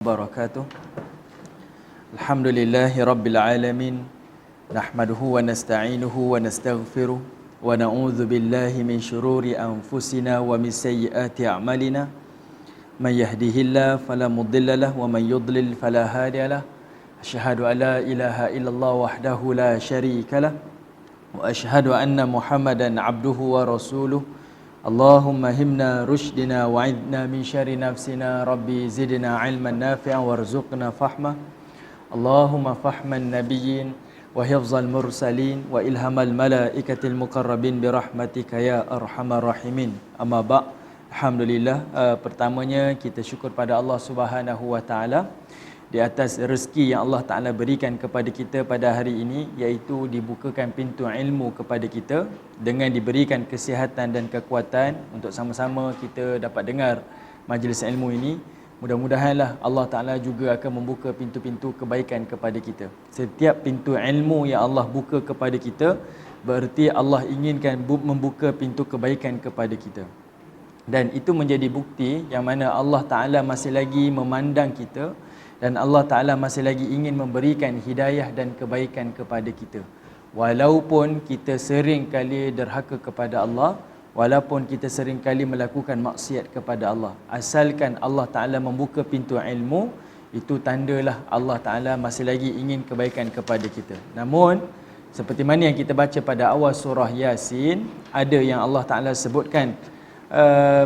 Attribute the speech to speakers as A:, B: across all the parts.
A: Wabarakatuh. Alhamdulillahi Rabbil Alamin. Nahmaduhu wa nasta'inuhu wa nastaghfiruh. Wa na'udzu billahi min syururi anfusina wa min sayyiati a'malina. Man yahdihillahu fala mudilla lahu wa man yudlil fala hadiya lahu. Asyhadu an la ilaha illallah wahdahu la syarika lahu wa asyhadu anna Muhammadan abduhu wa rasuluh. Allahumma himna rushdina wa'idna min syarri nafsina Rabbi zidna ilman nafi'an warzuqna fahma. Allahumma fahman nabiyyin wa hifzal mursalin wa ilhamal malaikatil muqarrabin birahmatika ya arhamar rahimin. Amma ba', alhamdulillah, pertamanya kita syukur pada Allah Subhanahu wa taala di atas rezeki yang Allah Ta'ala berikan kepada kita pada hari ini, iaitu dibukakan pintu ilmu kepada kita dengan diberikan kesihatan dan kekuatan untuk sama-sama kita dapat dengar majlis ilmu ini. Mudah-mudahanlah Allah Ta'ala juga akan membuka pintu-pintu kebaikan kepada kita. Setiap pintu ilmu yang Allah buka kepada kita, berarti Allah inginkan membuka pintu kebaikan kepada kita. Dan itu menjadi bukti yang mana Allah Ta'ala masih lagi memandang kita, dan Allah Ta'ala masih lagi ingin memberikan hidayah dan kebaikan kepada kita. Walaupun kita sering kali derhaka kepada Allah, walaupun kita sering kali melakukan maksiat kepada Allah, asalkan Allah Ta'ala membuka pintu ilmu, itu tandalah Allah Ta'ala masih lagi ingin kebaikan kepada kita. Namun, seperti mana yang kita baca pada awal surah Yasin, ada yang Allah Ta'ala sebutkan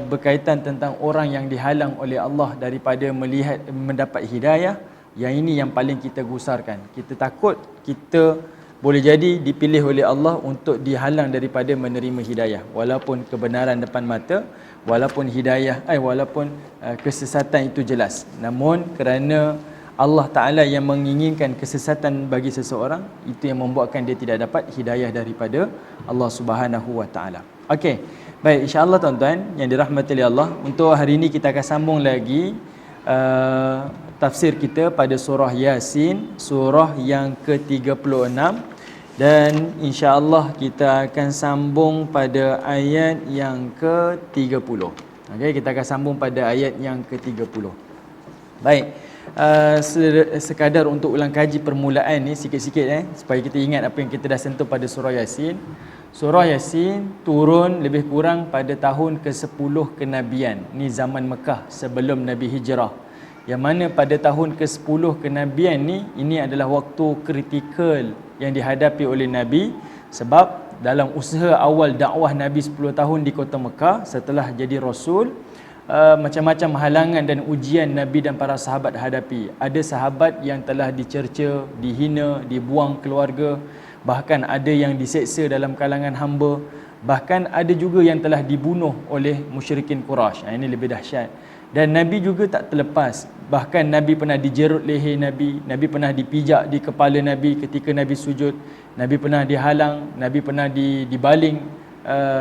A: berkaitan tentang orang yang dihalang oleh Allah daripada mendapat hidayah. Yang ini yang paling kita gusarkan. Kita takut kita boleh jadi dipilih oleh Allah untuk dihalang daripada menerima hidayah, walaupun kebenaran depan mata, walaupun hidayah, walaupun kesesatan itu jelas. Namun kerana Allah Ta'ala yang menginginkan kesesatan bagi seseorang, itu yang membuatkan dia tidak dapat hidayah daripada Allah Subhanahu wa Ta'ala. Okey. Baik, insya-Allah tuan-tuan yang dirahmati oleh Allah, untuk hari ini kita akan sambung lagi tafsir kita pada surah Yasin, surah yang ke-36, dan insya-Allah kita akan sambung pada ayat yang ke-30. Okey, kita akan sambung pada ayat yang ke-30. Baik. Sekadar untuk ulang kaji permulaan ni sikit-sikit supaya kita ingat apa yang kita dah sentuh pada surah Yasin. Surah Yasin turun lebih kurang pada tahun ke-10 kenabian. Ni zaman Mekah sebelum Nabi hijrah. Yang mana pada tahun ke-10 kenabian ni, ini adalah waktu kritikal yang dihadapi oleh Nabi, sebab dalam usaha awal dakwah Nabi 10 tahun di kota Mekah setelah jadi Rasul, macam-macam halangan dan ujian Nabi dan para sahabat hadapi. Ada sahabat yang telah dicerca, dihina, dibuang keluarga, bahkan ada yang diseksa dalam kalangan hamba, bahkan ada juga yang telah dibunuh oleh musyrikin Quraisy. Ini lebih dahsyat. Dan Nabi juga tak terlepas. Bahkan Nabi pernah dijerut leher Nabi pernah dipijak di kepala Nabi ketika Nabi sujud, Nabi pernah dihalang, Nabi pernah dibaling,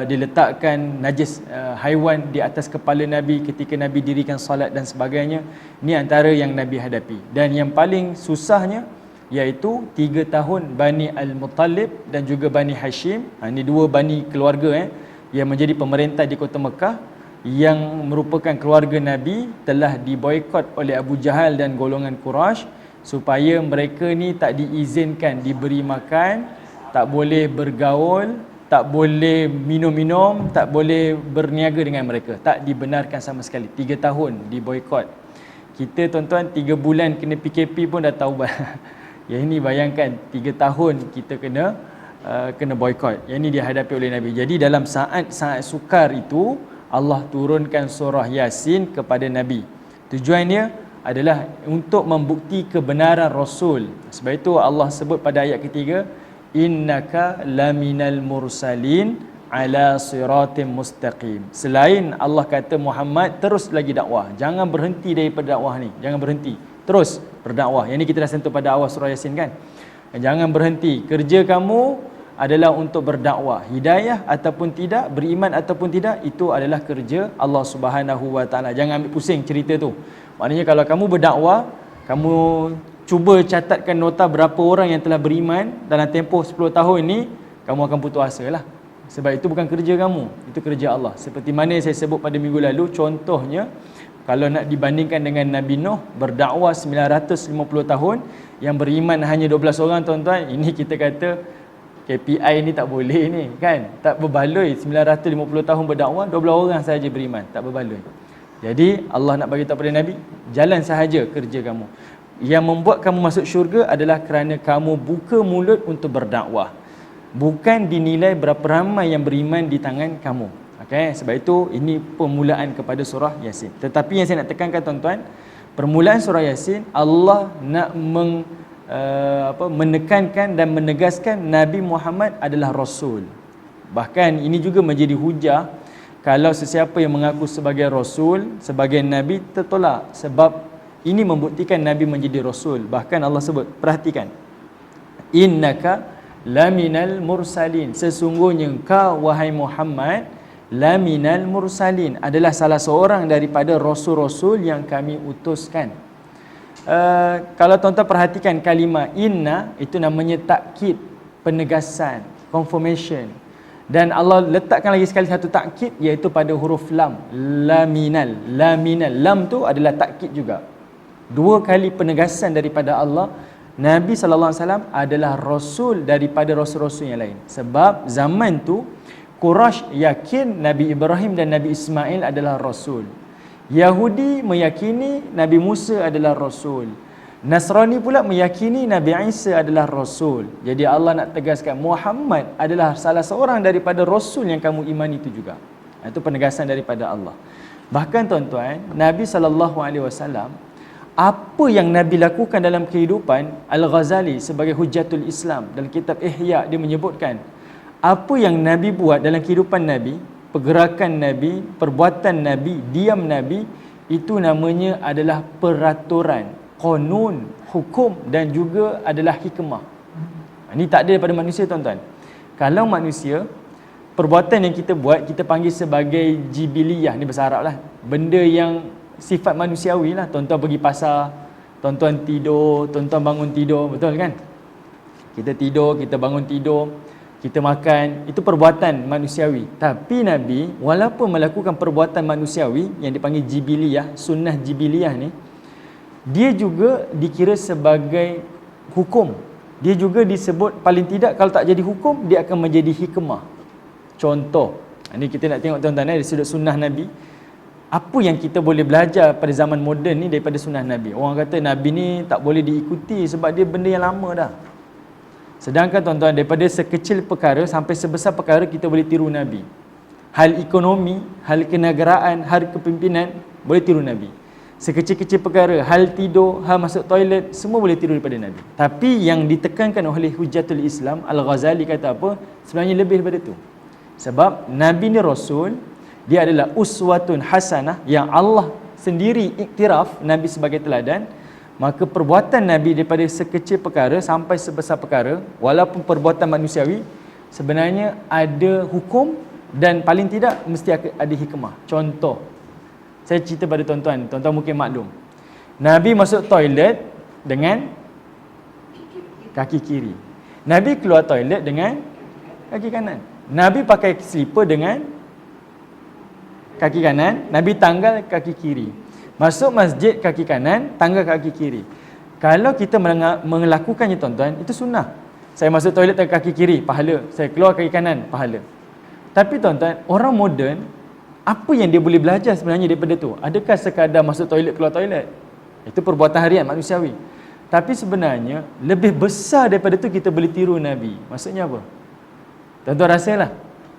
A: diletakkan najis haiwan di atas kepala Nabi ketika Nabi dirikan salat dan sebagainya. Ini antara yang Nabi hadapi. Dan yang paling susahnya iaitu 3 tahun Bani Al-Muttalib dan juga Bani Hashim. Ini dua bani keluarga yang menjadi pemerintah di kota Mekah, yang merupakan keluarga Nabi, telah diboikot oleh Abu Jahal dan golongan Quraisy supaya mereka ni tak diizinkan diberi makan, tak boleh bergaul, tak boleh minum-minum, tak boleh berniaga dengan mereka. Tak dibenarkan sama sekali. 3 tahun diboikot. Kita tuan-tuan 3 bulan kena PKP pun dah taubat. Yang ini bayangkan 3 tahun kita kena boikot. Yang ini dihadapi oleh Nabi. Jadi dalam saat-saat sukar itu, Allah turunkan surah Yasin kepada Nabi. Tujuannya adalah untuk membukti kebenaran Rasul. Sebab itu Allah sebut pada ayat ketiga, innaka laminal mursalin ala siratim mustaqim. Selain Allah kata Muhammad terus lagi dakwah, jangan berhenti daripada dakwah ni, jangan berhenti, terus berdakwah. Yang ni kita dah sentuh pada awal surah Yasin kan. Jangan berhenti, kerja kamu adalah untuk berdakwah. Hidayah ataupun tidak, beriman ataupun tidak, itu adalah kerja Allah Subhanahu wa taala. Jangan ambil pusing cerita tu. Maknanya kalau kamu berdakwah, kamu cuba catatkan nota berapa orang yang telah beriman dalam tempoh 10 tahun ni, kamu akan putus asa lah. Sebab itu bukan kerja kamu, itu kerja Allah. Seperti mana saya sebut pada minggu lalu, contohnya Kalau nak dibandingkan dengan Nabi Nuh berdakwah 950 tahun, yang beriman hanya 12 orang tuan-tuan, ini kita kata KPI ni tak boleh ni kan, tak berbaloi. 950 tahun berdakwah, 12 orang sahaja beriman, tak berbaloi. Jadi Allah nak bagi tahu pada Nabi, jalan sahaja kerja kamu. Yang membuat kamu masuk syurga adalah kerana kamu buka mulut untuk berdakwah, bukan dinilai berapa ramai yang beriman di tangan kamu. Okay, sebab itu ini permulaan kepada surah Yasin. Tetapi yang saya nak tekankan tuan-tuan, permulaan surah Yasin Allah nak menekankan dan menegaskan Nabi Muhammad adalah Rasul. Bahkan ini juga menjadi hujah kalau sesiapa yang mengaku sebagai Rasul, sebagai Nabi tertolak, sebab ini membuktikan Nabi menjadi Rasul. Bahkan Allah sebut, perhatikan, innaka laminal mursalin, sesungguhnya engkau wahai Muhammad laminal mursalin, adalah salah seorang daripada rasul-rasul yang kami utuskan. Kalau tuan-tuan perhatikan kalimah inna, itu namanya takkid, penegasan, confirmation. Dan Allah letakkan lagi sekali satu takkid, iaitu pada huruf lam, laminal. Laminal, lam tu adalah takkid juga. Dua kali penegasan daripada Allah, Nabi SAW adalah rasul daripada rasul-rasul yang lain. Sebab zaman tu Quraisy yakin Nabi Ibrahim dan Nabi Ismail adalah Rasul. Yahudi meyakini Nabi Musa adalah Rasul. Nasrani pula meyakini Nabi Isa adalah Rasul. Jadi Allah nak tegaskan Muhammad adalah salah seorang daripada Rasul yang kamu imani itu juga. Itu penegasan daripada Allah. Bahkan tuan-tuan, Nabi SAW, apa yang Nabi lakukan dalam kehidupan, Al-Ghazali sebagai Hujjatul Islam dalam kitab Ihya, dia menyebutkan apa yang Nabi buat dalam kehidupan Nabi, pergerakan Nabi, perbuatan Nabi, diam Nabi, itu namanya adalah peraturan, qanun, hukum dan juga adalah hikmah. Ini tak ada daripada manusia tuan-tuan. Kalau manusia, perbuatan yang kita buat, kita panggil sebagai jibiliyah, ni bahasa Arab lah. Benda yang sifat manusiawi lah. Tuan-tuan pergi pasar, tuan-tuan tidur, tuan-tuan bangun tidur, betul kan? Kita tidur, kita bangun tidur, kita makan, itu perbuatan manusiawi. Tapi Nabi, walaupun melakukan perbuatan manusiawi yang dipanggil jibiliyah, sunnah jibiliyah ni, dia juga dikira sebagai hukum. Dia juga disebut, paling tidak kalau tak jadi hukum, dia akan menjadi hikmah. Contoh, ini kita nak tengok tuan-tuan, dari sudut sunnah Nabi, apa yang kita boleh belajar pada zaman moden ni daripada sunnah Nabi. Orang kata Nabi ni tak boleh diikuti sebab dia benda yang lama dah. Sedangkan tuan-tuan, daripada sekecil perkara sampai sebesar perkara kita boleh tiru Nabi. Hal ekonomi, hal kenegaraan, hal kepimpinan, boleh tiru Nabi. Sekecil-kecil perkara, hal tidur, hal masuk toilet, semua boleh tiru daripada Nabi. Tapi yang ditekankan oleh Hujjatul Islam, Al-Ghazali kata apa? Sebenarnya lebih daripada itu. Sebab Nabi ni Rasul, dia adalah uswatun hasanah, yang Allah sendiri iktiraf Nabi sebagai teladan. Maka perbuatan Nabi daripada sekecil perkara sampai sebesar perkara, walaupun perbuatan manusiawi, sebenarnya ada hukum dan paling tidak mesti ada hikmah. Contoh, saya cerita pada tuan-tuan, tuan-tuan mungkin maklum. Nabi masuk toilet dengan kaki kiri. Nabi keluar toilet dengan kaki kanan. Nabi pakai slipper dengan kaki kanan, Nabi tanggal kaki kiri. Masuk masjid kaki kanan, tangga kaki kiri. Kalau kita melakukannya tuan-tuan, itu sunnah. Saya masuk toilet dengan kaki kiri, pahala. Saya keluar kaki kanan, pahala. Tapi tuan-tuan, orang moden, apa yang dia boleh belajar sebenarnya daripada tu? Adakah sekadar masuk toilet, keluar toilet? Itu perbuatan harian manusiawi. Tapi sebenarnya, lebih besar daripada tu kita boleh tiru Nabi. Maksudnya apa? Tuan-tuan rasalah.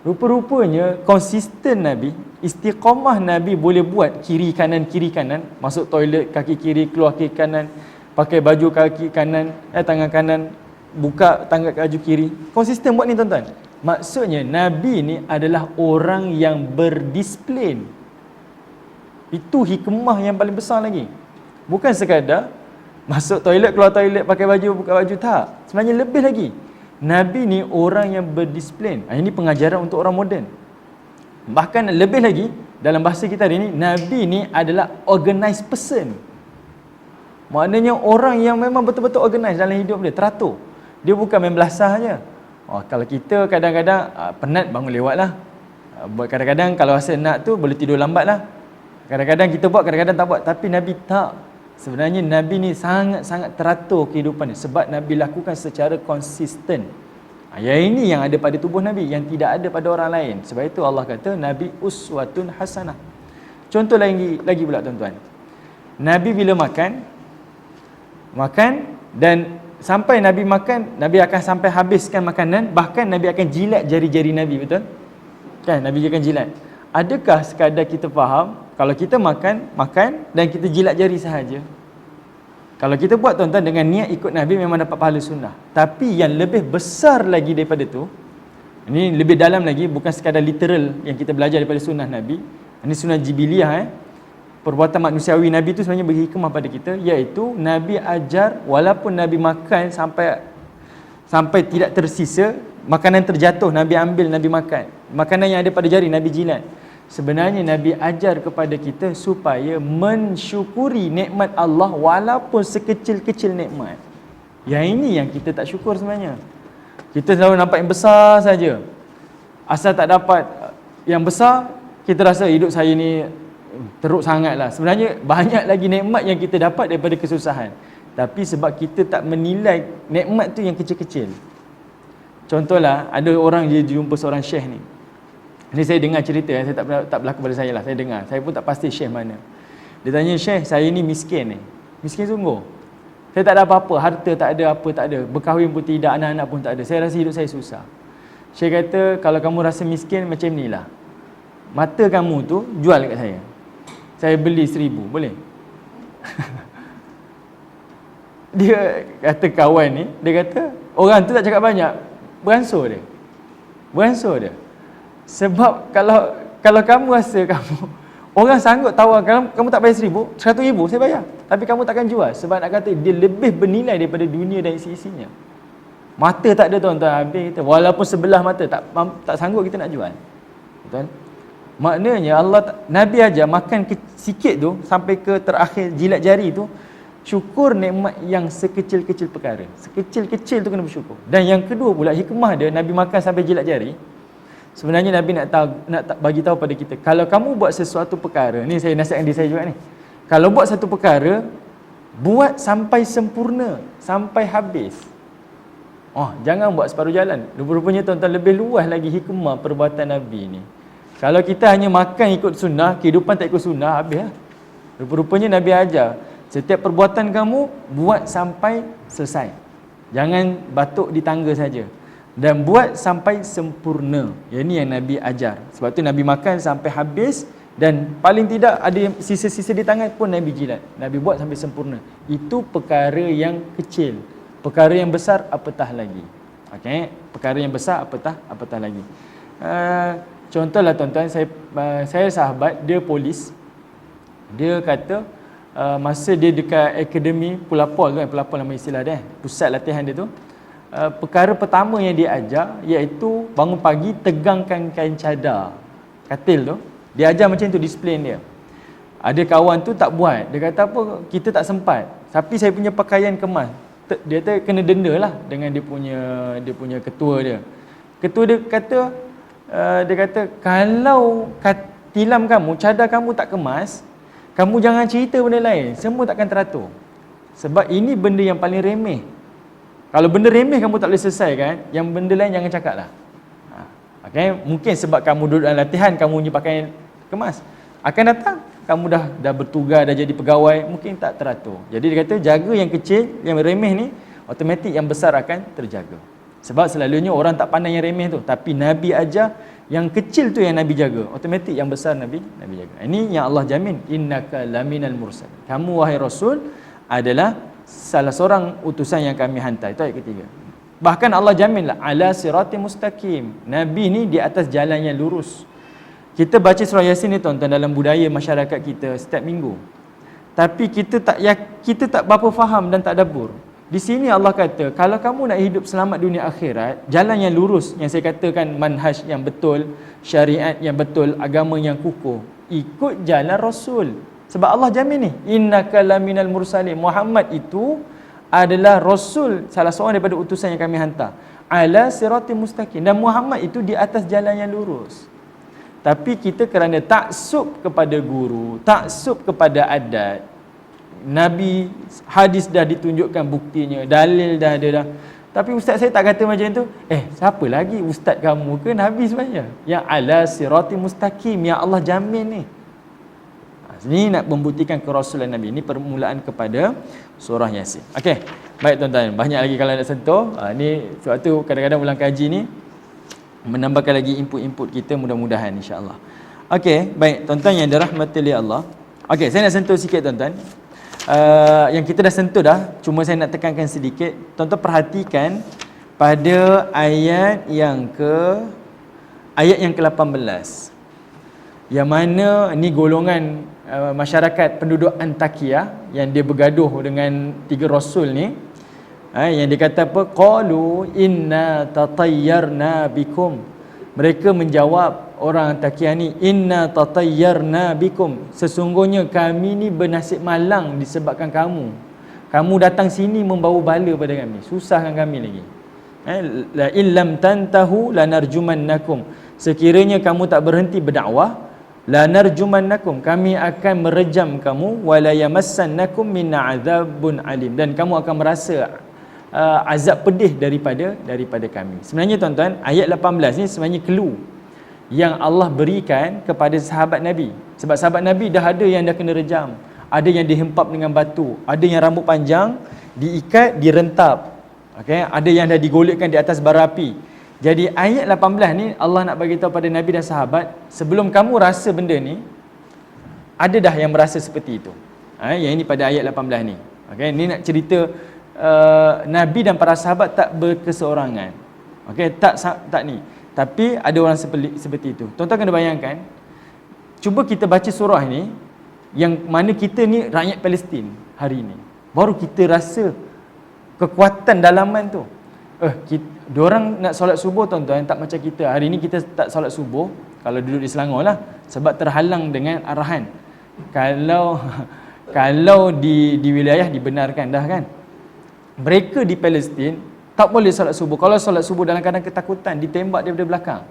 A: Rupa-rupanya konsisten Nabi, istiqamah Nabi boleh buat kiri kanan, masuk toilet kaki kiri, keluar kaki kanan, pakai baju kaki kanan, tangan kanan, buka tangan baju kiri. Konsisten buat ni tuan-tuan. Maksudnya Nabi ni adalah orang yang berdisiplin. Itu hikmah yang paling besar lagi. Bukan sekadar masuk toilet, keluar toilet, pakai baju, buka baju, tak. Sebenarnya lebih lagi. Nabi ni orang yang berdisiplin. Ini pengajaran untuk orang moden. Bahkan lebih lagi, dalam bahasa kita hari ini, Nabi ni adalah organized person. Maknanya orang yang memang betul-betul organized dalam hidup dia, teratur. Dia bukan main belasah je. Kalau kita kadang-kadang penat, bangun lewat lah. Kadang-kadang kalau rasa nak tu, boleh tidur lambat lah. Kadang-kadang kita buat, kadang-kadang tak buat. Tapi Nabi tak. Sebenarnya Nabi ni sangat-sangat teratur kehidupan ni. Sebab Nabi lakukan secara konsisten. Yang ini yang ada pada tubuh Nabi, yang tidak ada pada orang lain. Sebab itu Allah kata Nabi uswatun hasanah. Contoh lagi pula tuan-tuan. Nabi bila makan dan sampai Nabi makan, Nabi akan sampai habiskan makanan, bahkan Nabi akan jilat jari-jari Nabi, betul? Kan Nabi akan jilat. Adakah sekadar kita faham kalau kita makan dan kita jilat jari sahaja? Kalau kita buat tuan-tuan dengan niat ikut Nabi memang dapat pahala sunnah. Tapi yang lebih besar lagi daripada tu, ini lebih dalam lagi, bukan sekadar literal yang kita belajar daripada sunnah Nabi. Ini sunnah jibiliyah. Perbuatan manusiawi Nabi tu sebenarnya berhikmah pada kita, iaitu Nabi ajar walaupun Nabi makan sampai tidak tersisa, makanan terjatuh Nabi ambil, Nabi makan. Makanan yang ada pada jari Nabi jilat. Sebenarnya Nabi ajar kepada kita supaya mensyukuri nikmat Allah walaupun sekecil-kecil nikmat. Yang ini yang kita tak syukur sebenarnya. Kita selalu nampak yang besar saja. Asal tak dapat yang besar, kita rasa hidup saya ni teruk sangatlah. Sebenarnya banyak lagi nikmat yang kita dapat daripada kesusahan. Tapi sebab kita tak menilai nikmat tu yang kecil-kecil. Contohlah, ada orang dia jumpa seorang syekh ni. Ini saya dengar cerita, saya tak berlaku pada saya lah. Saya dengar, saya pun tak pasti syekh mana. Dia tanya, syekh, saya ni miskin ni. Miskin sungguh. Saya tak ada apa-apa, harta tak ada, apa tak ada. Berkahwin pun tidak, anak-anak pun tak ada. Saya rasa hidup saya susah. Syekh kata, kalau kamu rasa miskin macam ni lah. Mata kamu tu jual kat saya. Saya beli 1,000, boleh? Dia kata kawan ni, dia kata, orang tu tak cakap banyak. Beransur dia. Sebab kalau kamu rasa orang sanggup tawar, kamu tak bayar 100,000 saya bayar. Tapi kamu takkan jual. Sebab nak kata dia lebih bernilai daripada dunia dan isi-isinya. Mata tak ada tuan-tuan, habis kita. Walaupun sebelah mata tak sanggup kita nak jual. Betul? Maknanya Nabi ajar makan sikit tu sampai ke terakhir jilat jari tu, syukur nikmat yang sekecil-kecil perkara. Sekecil-kecil tu kena bersyukur. Dan yang kedua pula, hikmah dia Nabi makan sampai jilat jari. Sebenarnya Nabi nak bagi tahu pada kita, kalau kamu buat sesuatu perkara, ni saya nasihatkan diri saya juga ni. Kalau buat satu perkara, buat sampai sempurna, sampai habis. Jangan buat separuh jalan. Rupanya tuan-tuan, lebih luas lagi hikmah perbuatan Nabi ni. Kalau kita hanya makan ikut sunnah, kehidupan tak ikut sunnah, habis lah. Rupanya Nabi ajar, setiap perbuatan kamu buat sampai selesai. Jangan batuk di tangga saja. Dan buat sampai sempurna. Ini yang Nabi ajar. Sebab tu Nabi makan sampai habis, dan paling tidak ada sisa-sisa di tangan pun Nabi jilat. Nabi buat sampai sempurna. Itu perkara yang kecil. Perkara yang besar apatah lagi. Okey, perkara yang besar apatah lagi. Contohlah tuan-tuan, saya sahabat dia polis. Dia kata masa dia dekat akademi Pulapol tu, Pulapol nama istilah dia, pusat latihan dia tu. Perkara pertama yang dia ajar iaitu bangun pagi tegangkan kain cadar, katil tu. Dia ajar macam tu disiplin dia. Ada kawan tu tak buat. Dia kata apa, kita tak sempat. Tapi saya punya pakaian kemas. Dia kata kena denda lah dengan dia punya ketua dia. Ketua dia kata kalau tilam kamu, cadar kamu tak kemas, kamu jangan cerita benda lain, semua takkan teratur. Sebab ini benda yang paling remeh. Kalau benda remeh kamu tak boleh selesaikan, yang benda lain jangan cakap lah. Okay? Mungkin sebab kamu duduk dalam latihan, kamu punya pakaian kemas. Akan datang, kamu dah bertugas, dah jadi pegawai, mungkin tak teratur. Jadi dia kata, jaga yang kecil, yang remeh ni, automatik yang besar akan terjaga. Sebab selalunya orang tak pandang yang remeh tu. Tapi Nabi ajar, yang kecil tu yang Nabi jaga, automatik yang besar Nabi jaga. Ini yang Allah jamin, innaka laminal mursal. Kamu wahai Rasul adalah salah seorang utusan yang kami hantar. Itu ayat ketiga. Bahkan Allah jaminlah ala siratim mustaqim. Nabi ni di atas jalan yang lurus. Kita baca surah Yasin ni tuan-tuan dalam budaya masyarakat kita setiap minggu. Tapi kita tak berapa faham dan tak dabur. Di sini Allah kata, kalau kamu nak hidup selamat dunia akhirat, jalan yang lurus, yang saya katakan manhaj yang betul, syariat yang betul, agama yang kukuh, ikut jalan Rasul. Sebab Allah jamin ni, innaka laminal mursalin. Muhammad itu adalah Rasul, salah seorang daripada utusan yang kami hantar. Ala siratim mustaqim. Dan Muhammad itu di atas jalan yang lurus. Tapi kita kerana taksub kepada guru, taksub kepada adat, Nabi, hadis dah ditunjukkan buktinya, dalil dah ada dah. Tapi ustaz saya tak kata macam tu. Siapa lagi? Ustaz kamu ke Nabi sebenarnya? Yang ala sirati mustaqim, yang Allah jamin ni. Ini nak membuktikan kerasulan Nabi. Ini permulaan kepada surah Yasin. Okey, baik tuan-tuan. Banyak lagi kalau nak sentuh. Ni sebab tu kadang-kadang ulang kaji ni menambahkan lagi input-input kita, mudah-mudahan insya-Allah. Okey, baik tuan-tuan yang dirahmati oleh Allah. Okey, saya nak sentuh sikit tuan-tuan. Yang kita dah sentuh dah, cuma saya nak tekankan sedikit. Tuan-tuan perhatikan pada ayat yang ke-18. Yang mana ni golongan masyarakat penduduk Antakya yang dia bergaduh dengan 3 rasul ni, yang dia kata apa? Qalu inna tatayyarna bikum. Mereka menjawab, orang Antakya ni, inna tatayyarna bikum, sesungguhnya kami ni bernasib malang disebabkan kamu. Kamu datang sini membawa bala pada kami, susahkan kami lagi. La illam tantahu lanarjumannakum. Sekiranya kamu tak berhenti berdakwah, lanarjumannakum, kami akan merejam kamu, wala yamassannakum minna azabun alim, dan kamu akan merasa azab pedih daripada kami. Sebenarnya tuan-tuan, ayat 18 ni sebenarnya clue yang Allah berikan kepada sahabat Nabi. Sebab sahabat Nabi dah ada yang dah kena rejam, ada yang dihempap dengan batu, ada yang rambut panjang diikat, direntap, ada yang dah digolekkan di atas bara api. Jadi ayat 18 ni Allah nak bagi tahu pada Nabi dan sahabat, sebelum kamu rasa benda ni, ada dah yang merasa seperti itu. Yang ini pada ayat 18 ni. Ni nak cerita Nabi dan para sahabat tak berkeseorangan. Tak ni. Tapi ada orang seperti itu. Tuan-tuan kena bayangkan, cuba kita baca surah ni, yang mana kita ni rakyat Palestin hari ni, baru kita rasa kekuatan dalaman tu. Diorang nak solat subuh tuan-tuan, tak macam kita. Hari ni kita tak solat subuh kalau duduk di Selangor lah, sebab terhalang dengan arahan. Kalau di wilayah dibenarkan dah kan. Mereka di Palestin tak boleh solat subuh. Kalau solat subuh dalam keadaan ketakutan, ditembak daripada belakang.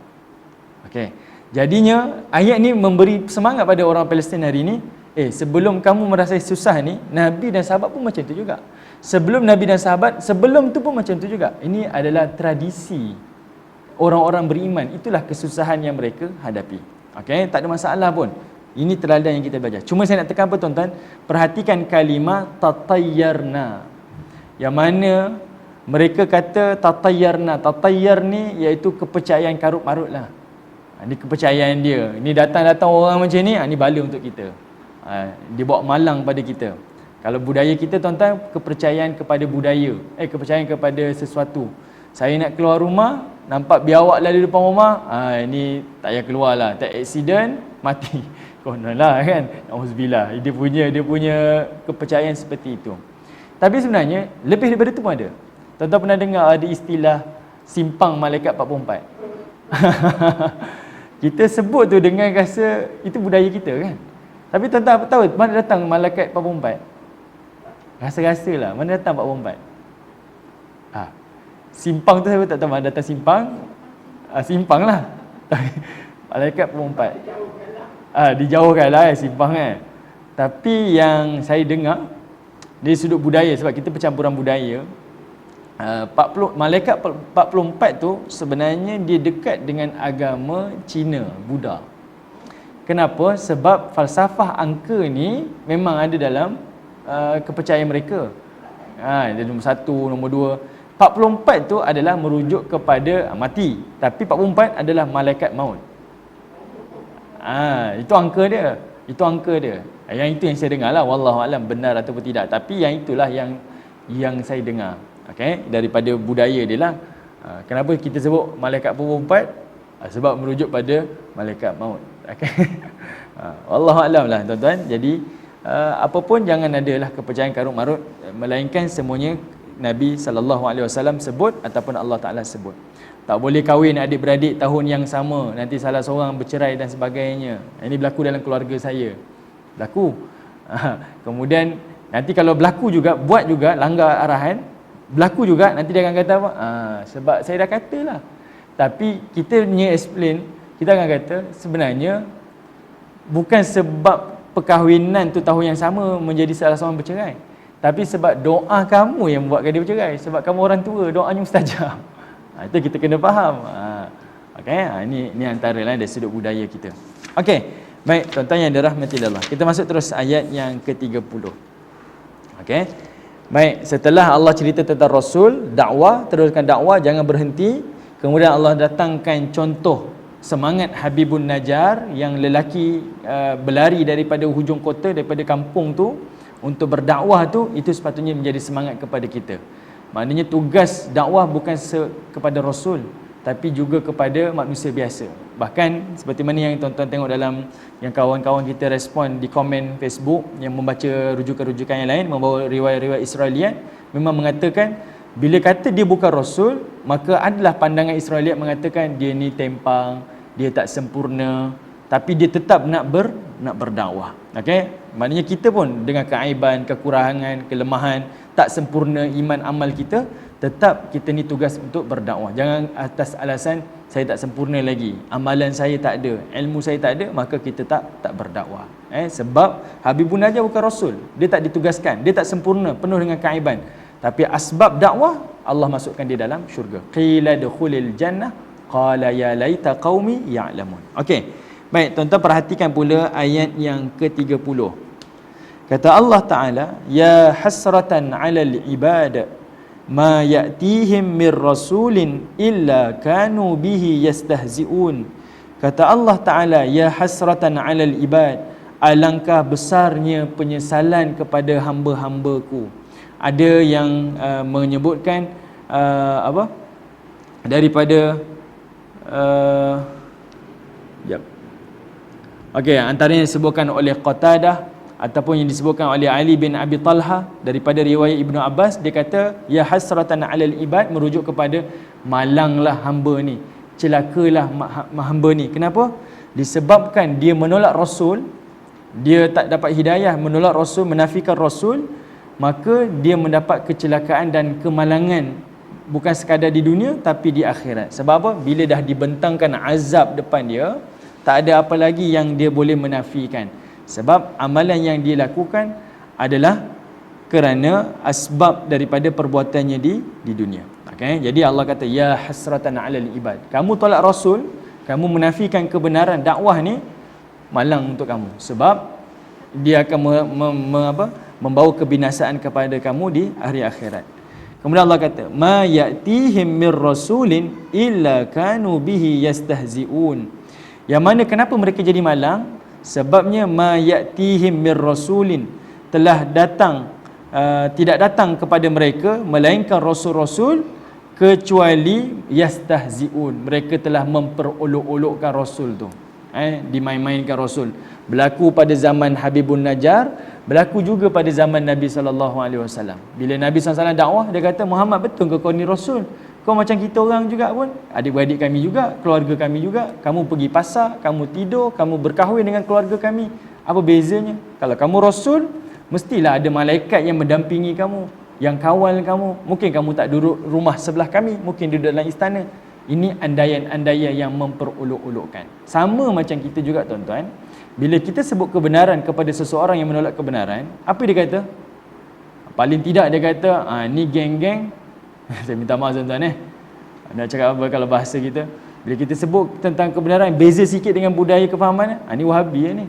A: Jadinya ayat ni memberi semangat pada orang Palestin hari ni. Sebelum kamu merasa susah ni, Nabi dan sahabat pun macam tu juga. Sebelum Nabi dan sahabat, sebelum tu pun macam tu juga. Ini adalah tradisi orang-orang beriman. Itulah kesusahan yang mereka hadapi. Tak ada masalah pun. Ini teladan yang kita belajar. Cuma saya nak tekan apa tuan-tuan? Perhatikan kalimah tatayyarna, yang mana mereka kata tatayyarna. Tatayyar ni iaitu kepercayaan karut-marut lah. Ini kepercayaan dia. Ini datang-datang orang macam ni, ni bala untuk kita. Dia bawa malang pada kita. Kalau budaya kita tuan-tuan, kepercayaan kepada budaya, kepercayaan kepada sesuatu. Saya nak keluar rumah, nampak biawak lalu depan rumah, ini tak payah keluar lah, tak accident, mati. Konon lah kan. Auzubillah. Dia punya kepercayaan seperti itu. Tapi sebenarnya lebih daripada itu pun ada. Tuan-tuan pernah dengar ada istilah simpang malaikat 44? Kita sebut tu dengan rasa itu budaya kita kan. Tapi tuan-tuan tahu mana datang malaikat 44? Rasa-rasa lah mana datang 44? Simpang tu saya tak tahu mana datang simpang. Simpang lah. Malaikat 44. Dijauhkan lah simpang kan. Tapi yang saya dengar dari sudut budaya, sebab kita percampuran budaya, malaikat 44 tu sebenarnya dia dekat dengan agama Cina, Buddha. Kenapa? Sebab falsafah angka ni memang ada dalam kepercayaan mereka. Dia nombor 1, nombor 2. 44 tu adalah merujuk kepada mati. Tapi 44 adalah malaikat maut. Itu angka dia. Yang itu yang saya dengar lah, wallahualam benar ataupun tidak. Tapi yang itulah yang saya dengar. Daripada budaya dia lah. Kenapa kita sebut malaikat 44? Sebab merujuk pada malaikat maut. Wallahualam lah tuan-tuan. Jadi apa pun jangan adalah kepercayaan karut marut, melainkan semuanya Nabi SAW sebut ataupun Allah Ta'ala sebut. Tak boleh kahwin adik-beradik tahun yang sama, nanti salah seorang bercerai dan sebagainya. Ini berlaku dalam keluarga saya. Berlaku. Kemudian nanti kalau berlaku juga, buat juga langgar arahan, berlaku juga, nanti dia akan kata apa? Sebab saya dah katalah. Tapi kita punya explain, kita akan kata sebenarnya bukan sebab perkahwinan tu tahun yang sama menjadi salah seorang bercerai, tapi sebab doa kamu yang membuatkan dia bercerai. Sebab kamu orang tua, doanya mustajab. Itu kita kena faham. Okey, ini antara lain dari sudut budaya kita. Okey, baik tuan-tuan yang dirahmati Allah. Kita masuk terus ayat yang ke-30. Okey. Baik, setelah Allah cerita tentang Rasul, dakwah, teruskan dakwah, jangan berhenti. Kemudian Allah datangkan contoh semangat Habibun Najjar yang lelaki berlari daripada hujung kota, daripada kampung tu untuk berdakwah tu, itu sepatutnya menjadi semangat kepada kita. Maknanya tugas dakwah bukan kepada Rasul, tapi juga kepada manusia biasa. Bahkan seperti mana yang tuan-tuan tengok dalam yang kawan-kawan kita respon di komen Facebook yang membaca rujukan-rujukan yang lain, membawa riwayat-riwayat Israeliat, memang mengatakan bila kata dia bukan Rasul, maka adalah pandangan Israeliat mengatakan dia ni tempang, dia tak sempurna, tapi dia tetap nak berdakwah. Okey, maknanya kita pun dengan keaiban, kekurangan, kelemahan, tak sempurna iman amal kita, tetap kita ni tugas untuk berdakwah. Jangan atas alasan saya tak sempurna lagi, amalan saya tak ada, ilmu saya tak ada, maka kita tak berdakwah. Sebab Habibun Najjar bukan Rasul, dia tak ditugaskan, dia tak sempurna, penuh dengan keaiban. Tapi asbab dakwah Allah masukkan dia dalam syurga. Qila dukhulil jannah qala ya laita qaumi ya'lamun. Okey. Baik, tuan-tuan perhatikan pula ayat yang ke-30. Kata Allah Ta'ala, ya hasratan 'alal ibad ma ya'tihim mir rasulin illa kanu bihi yastahzi'un. Kata Allah Ta'ala, ya hasratan 'alal ibad, alangkah besarnya penyesalan kepada hamba-hambaku. Ada yang menyebutkan daripada okey, antaranya disebutkan oleh Qatadah ataupun yang disebutkan oleh Ali bin Abi Talha daripada riwayat Ibnu Abbas, dia kata ya hasratan 'alal ibad merujuk kepada malanglah hamba ni, celakalah hamba ni. Kenapa? Disebabkan dia menolak Rasul, dia tak dapat hidayah, menolak Rasul, menafikan Rasul, maka dia mendapat kecelakaan dan kemalangan bukan sekadar di dunia tapi di akhirat. Sebab apa? Bila dah dibentangkan azab depan dia, tak ada apa lagi yang dia boleh menafikan. Sebab amalan yang dia lakukan adalah kerana asbab daripada perbuatannya di dunia. Okay? Jadi Allah kata ya hasratan 'alal ibad. Kamu tolak Rasul, kamu menafikan kebenaran dakwah ni, malang untuk kamu. Sebab dia akan membawa kebinasaan kepada kamu di hari akhirat. Kemudian Allah kata ma ya'tihim mir rasulin illa kanu bihi yastahzi'un. Yang mana kenapa mereka jadi malang? Sebabnya ma ya'tihim mir rasulin, telah datang tidak datang kepada mereka melainkan rasul-rasul kecuali yastahzi'un, mereka telah memperolok-olokkan Rasul tu, dimain-mainkan Rasul. Berlaku pada zaman Habibun Najjar, berlaku juga pada zaman Nabi SAW. Bila Nabi SAW dakwah, dia kata, Muhammad betul ke kau ni Rasul? Kau macam kita orang juga pun, adik-beradik kami juga, keluarga kami juga. Kamu pergi pasar, kamu tidur, kamu berkahwin dengan keluarga kami. Apa bezanya? Kalau kamu Rasul, mestilah ada malaikat yang mendampingi kamu, yang kawal kamu. Mungkin kamu tak duduk rumah sebelah kami, mungkin duduk dalam istana. Ini andaian-andaian yang memperolok-olokkan. Sama macam kita juga tuan-tuan, bila kita sebut kebenaran kepada seseorang yang menolak kebenaran, apa dia kata? Paling tidak dia kata, ni geng-geng. Saya minta maaf tuan-tuan nak cakap apa kalau bahasa kita. Bila kita sebut tentang kebenaran, beza sikit dengan budaya kefahaman, ni Wahabi ni.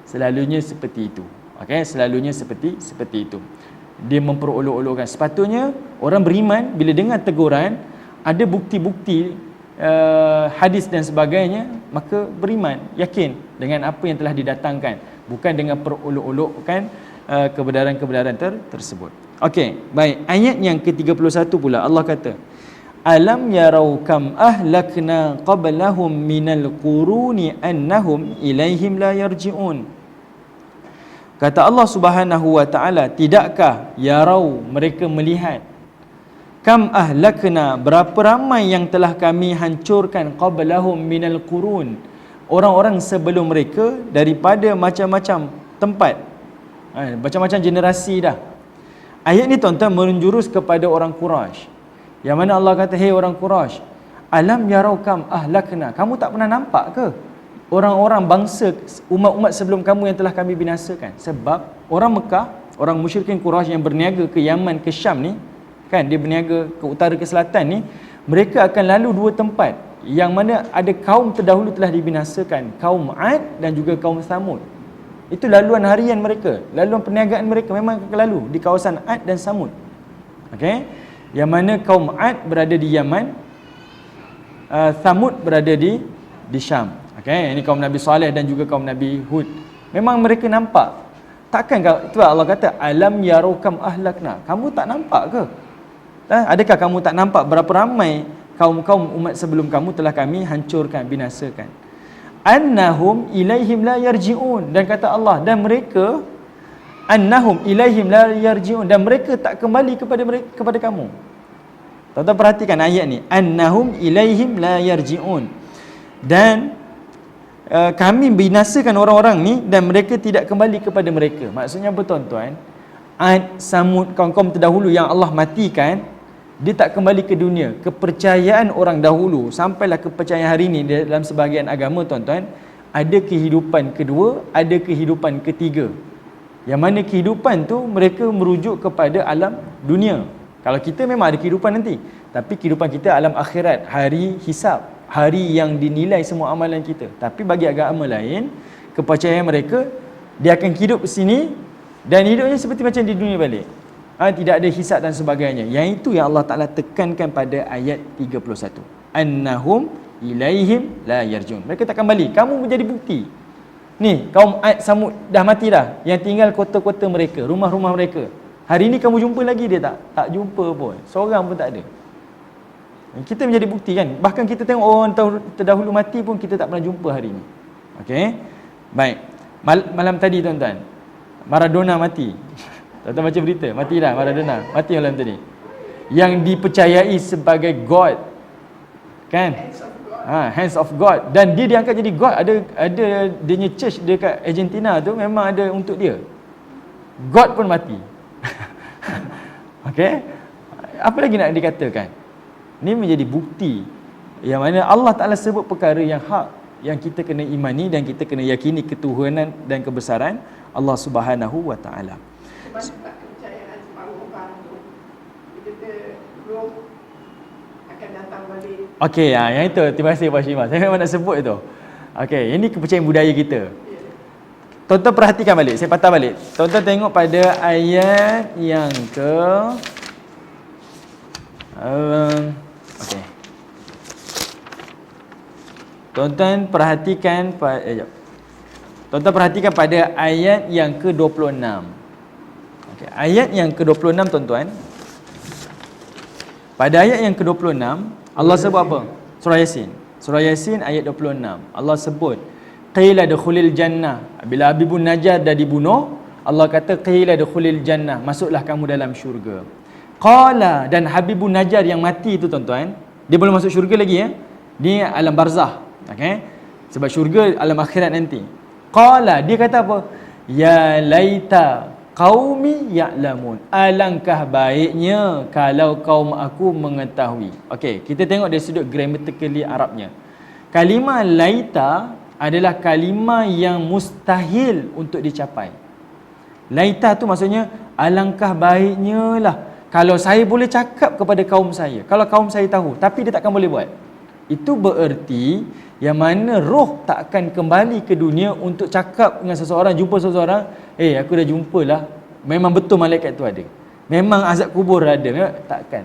A: Selalunya seperti itu. Okay? Selalunya seperti itu. Dia memperolok-olokkan. Sepatutnya orang beriman bila dengar teguran, ada bukti-bukti hadis dan sebagainya, maka beriman, yakin dengan apa yang telah didatangkan, bukan dengan perolok-olokkan kebenaran-kebenaran tersebut. Okey, baik. Ayat yang ke-31 pula Allah kata, alam yarau kam ahlakna qablahum minal quruni annahum ilaihim la yarji'un. Kata Allah Subhanahu wa taala, tidakkah yarau, mereka melihat, kam ahlakna, berapa ramai yang telah kami hancurkan, qablahum minal qurun, orang-orang sebelum mereka daripada macam-macam tempat, macam-macam generasi dah. Ayat ni tuan-tuan menjurus kepada orang Quraisy. Yang mana Allah kata, hey orang Quraisy, Alam yarau kam ahlakna. Kamu tak pernah nampak ke orang-orang bangsa umat-umat sebelum kamu yang telah kami binasakan? Sebab orang Mekah, orang musyrikin Quraisy yang berniaga ke Yaman, ke Syam ni, kan, dia berniaga ke utara ke selatan ni, mereka akan lalu dua tempat yang mana ada kaum terdahulu telah dibinasakan, kaum Ad dan juga kaum Samud. Itu laluan harian mereka, laluan perniagaan mereka memang akan lalu di kawasan Ad dan Samud. Okey, yang mana kaum Ad berada di Yaman, Samud berada di Syam. Okey, ini kaum Nabi Saleh dan juga kaum Nabi Hud. Memang mereka nampak. Takkan itu Allah kata alam yarukam ahlakna. Kamu tak nampak ke? Adakah kamu tak nampak berapa ramai kaum-kaum umat sebelum kamu telah kami hancurkan, binasakan? Annahum ilaihim la yarji'un. Dan kata Allah, dan mereka annahum ilaihim la yarji'un, dan mereka tak kembali kepada kamu. Tuan-tuan perhatikan ayat ni, annahum ilaihim la yarji'un. Dan kami binasakan orang-orang ni dan mereka tidak kembali kepada mereka. Maksudnya apa tuan-tuan? Ad, Samud, kaum-kaum terdahulu yang Allah matikan, dia tak kembali ke dunia. Kepercayaan orang dahulu sampailah kepercayaan hari ini dalam sebahagian agama tuan-tuan, ada kehidupan kedua, ada kehidupan ketiga. Yang mana kehidupan tu mereka merujuk kepada alam dunia. Kalau kita memang ada kehidupan nanti, tapi kehidupan kita alam akhirat, hari hisab, hari yang dinilai semua amalan kita. Tapi bagi agama lain, kepercayaan mereka, dia akan hidup di sini dan hidupnya seperti macam di dunia balik. Tidak ada hisab dan sebagainya. Yang itu yang Allah Ta'ala tekankan pada ayat 31. Annahum ilaihim la yarjun. Mereka tak kembali. Kamu menjadi bukti. Ni, kaum Ad, Samud dah mati dah. Yang tinggal kota-kota mereka, rumah-rumah mereka. Hari ni kamu jumpa lagi dia tak? Tak jumpa pun. Seorang pun tak ada. Kita menjadi bukti kan. Bahkan kita tengok orang terdahulu mati pun kita tak pernah jumpa hari ni. Okey. Baik. Malam tadi tuan-tuan, Maradona mati. Tuan-tuan baca berita, mati dah Maradona. Mati malam tadi. Yang dipercayai sebagai God. Kan? Hands of God. Dan dia diangkat jadi God. Ada dia punya church dekat Argentina tu memang ada untuk dia. God pun mati. Okey. Apa lagi nak dikatakan? Ini menjadi bukti yang mana Allah Ta'ala sebut perkara yang hak, yang kita kena imani dan kita kena yakini ketuhanan dan kebesaran Allah Subhanahu wa Ta'ala.
B: Sebab tak kepercayaan separuh orang tu, kita roh akan datang balik.
A: Okey, yang itu, terima kasih Pak Syimah. Saya memang nak sebut itu. Okey, ini kepercayaan budaya kita. Tuan-tuan perhatikan balik, saya patah balik. Tuan-tuan tengok pada ayat yang ke okey. Tuan-tuan perhatikan Tuan-tuan perhatikan pada ayat yang ke-26. Okey, ayat yang ke-26 tuan-tuan. Pada ayat yang ke-26 Allah sebut apa? Surah Yasin. Surah Yasin ayat 26. Allah sebut qila dukhulil jannah. Bila Habibun Najjar dah dibunuh, Allah kata qila dukhulil jannah, masuklah kamu dalam syurga. Qala, dan Habibun Najjar yang mati itu tuan-tuan, dia belum masuk syurga lagi ya. Dia alam barzah. Okey. Sebab syurga alam akhirat nanti. Qala, dia kata apa? Ya laita qaumi ya'lamun. Alangkah baiknya kalau kaum aku mengetahui. Okey, kita tengok dari sudut grammatically Arabnya. Kalimah laita adalah kalimah yang mustahil untuk dicapai. Laita tu maksudnya alangkah baiknya lah kalau saya boleh cakap kepada kaum saya, kalau kaum saya tahu, tapi dia takkan boleh buat. Itu bererti yang mana roh tak akan kembali ke dunia untuk cakap dengan seseorang, jumpa seseorang, aku dah jumpa lah, memang betul malaikat tu ada, memang azab kubur ada, memang takkan.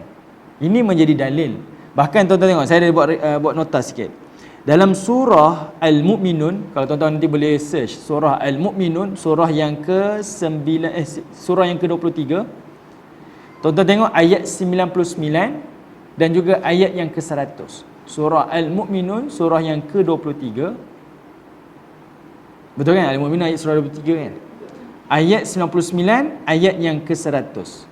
A: Ini menjadi dalil. Bahkan tuan-tuan tengok, saya ada buat nota sikit. Dalam surah Al-Mu'minun, kalau tuan-tuan nanti boleh search surah Al-Mu'minun, surah yang ke-9 surah yang ke-23. Tuan-tuan tengok ayat 99 dan juga ayat yang ke-100. Surah Al-Mu'minun, surah yang ke-23. Betul kan? Al-Mu'minun ayat surah 23 kan? Ayat 99, ayat yang ke-100.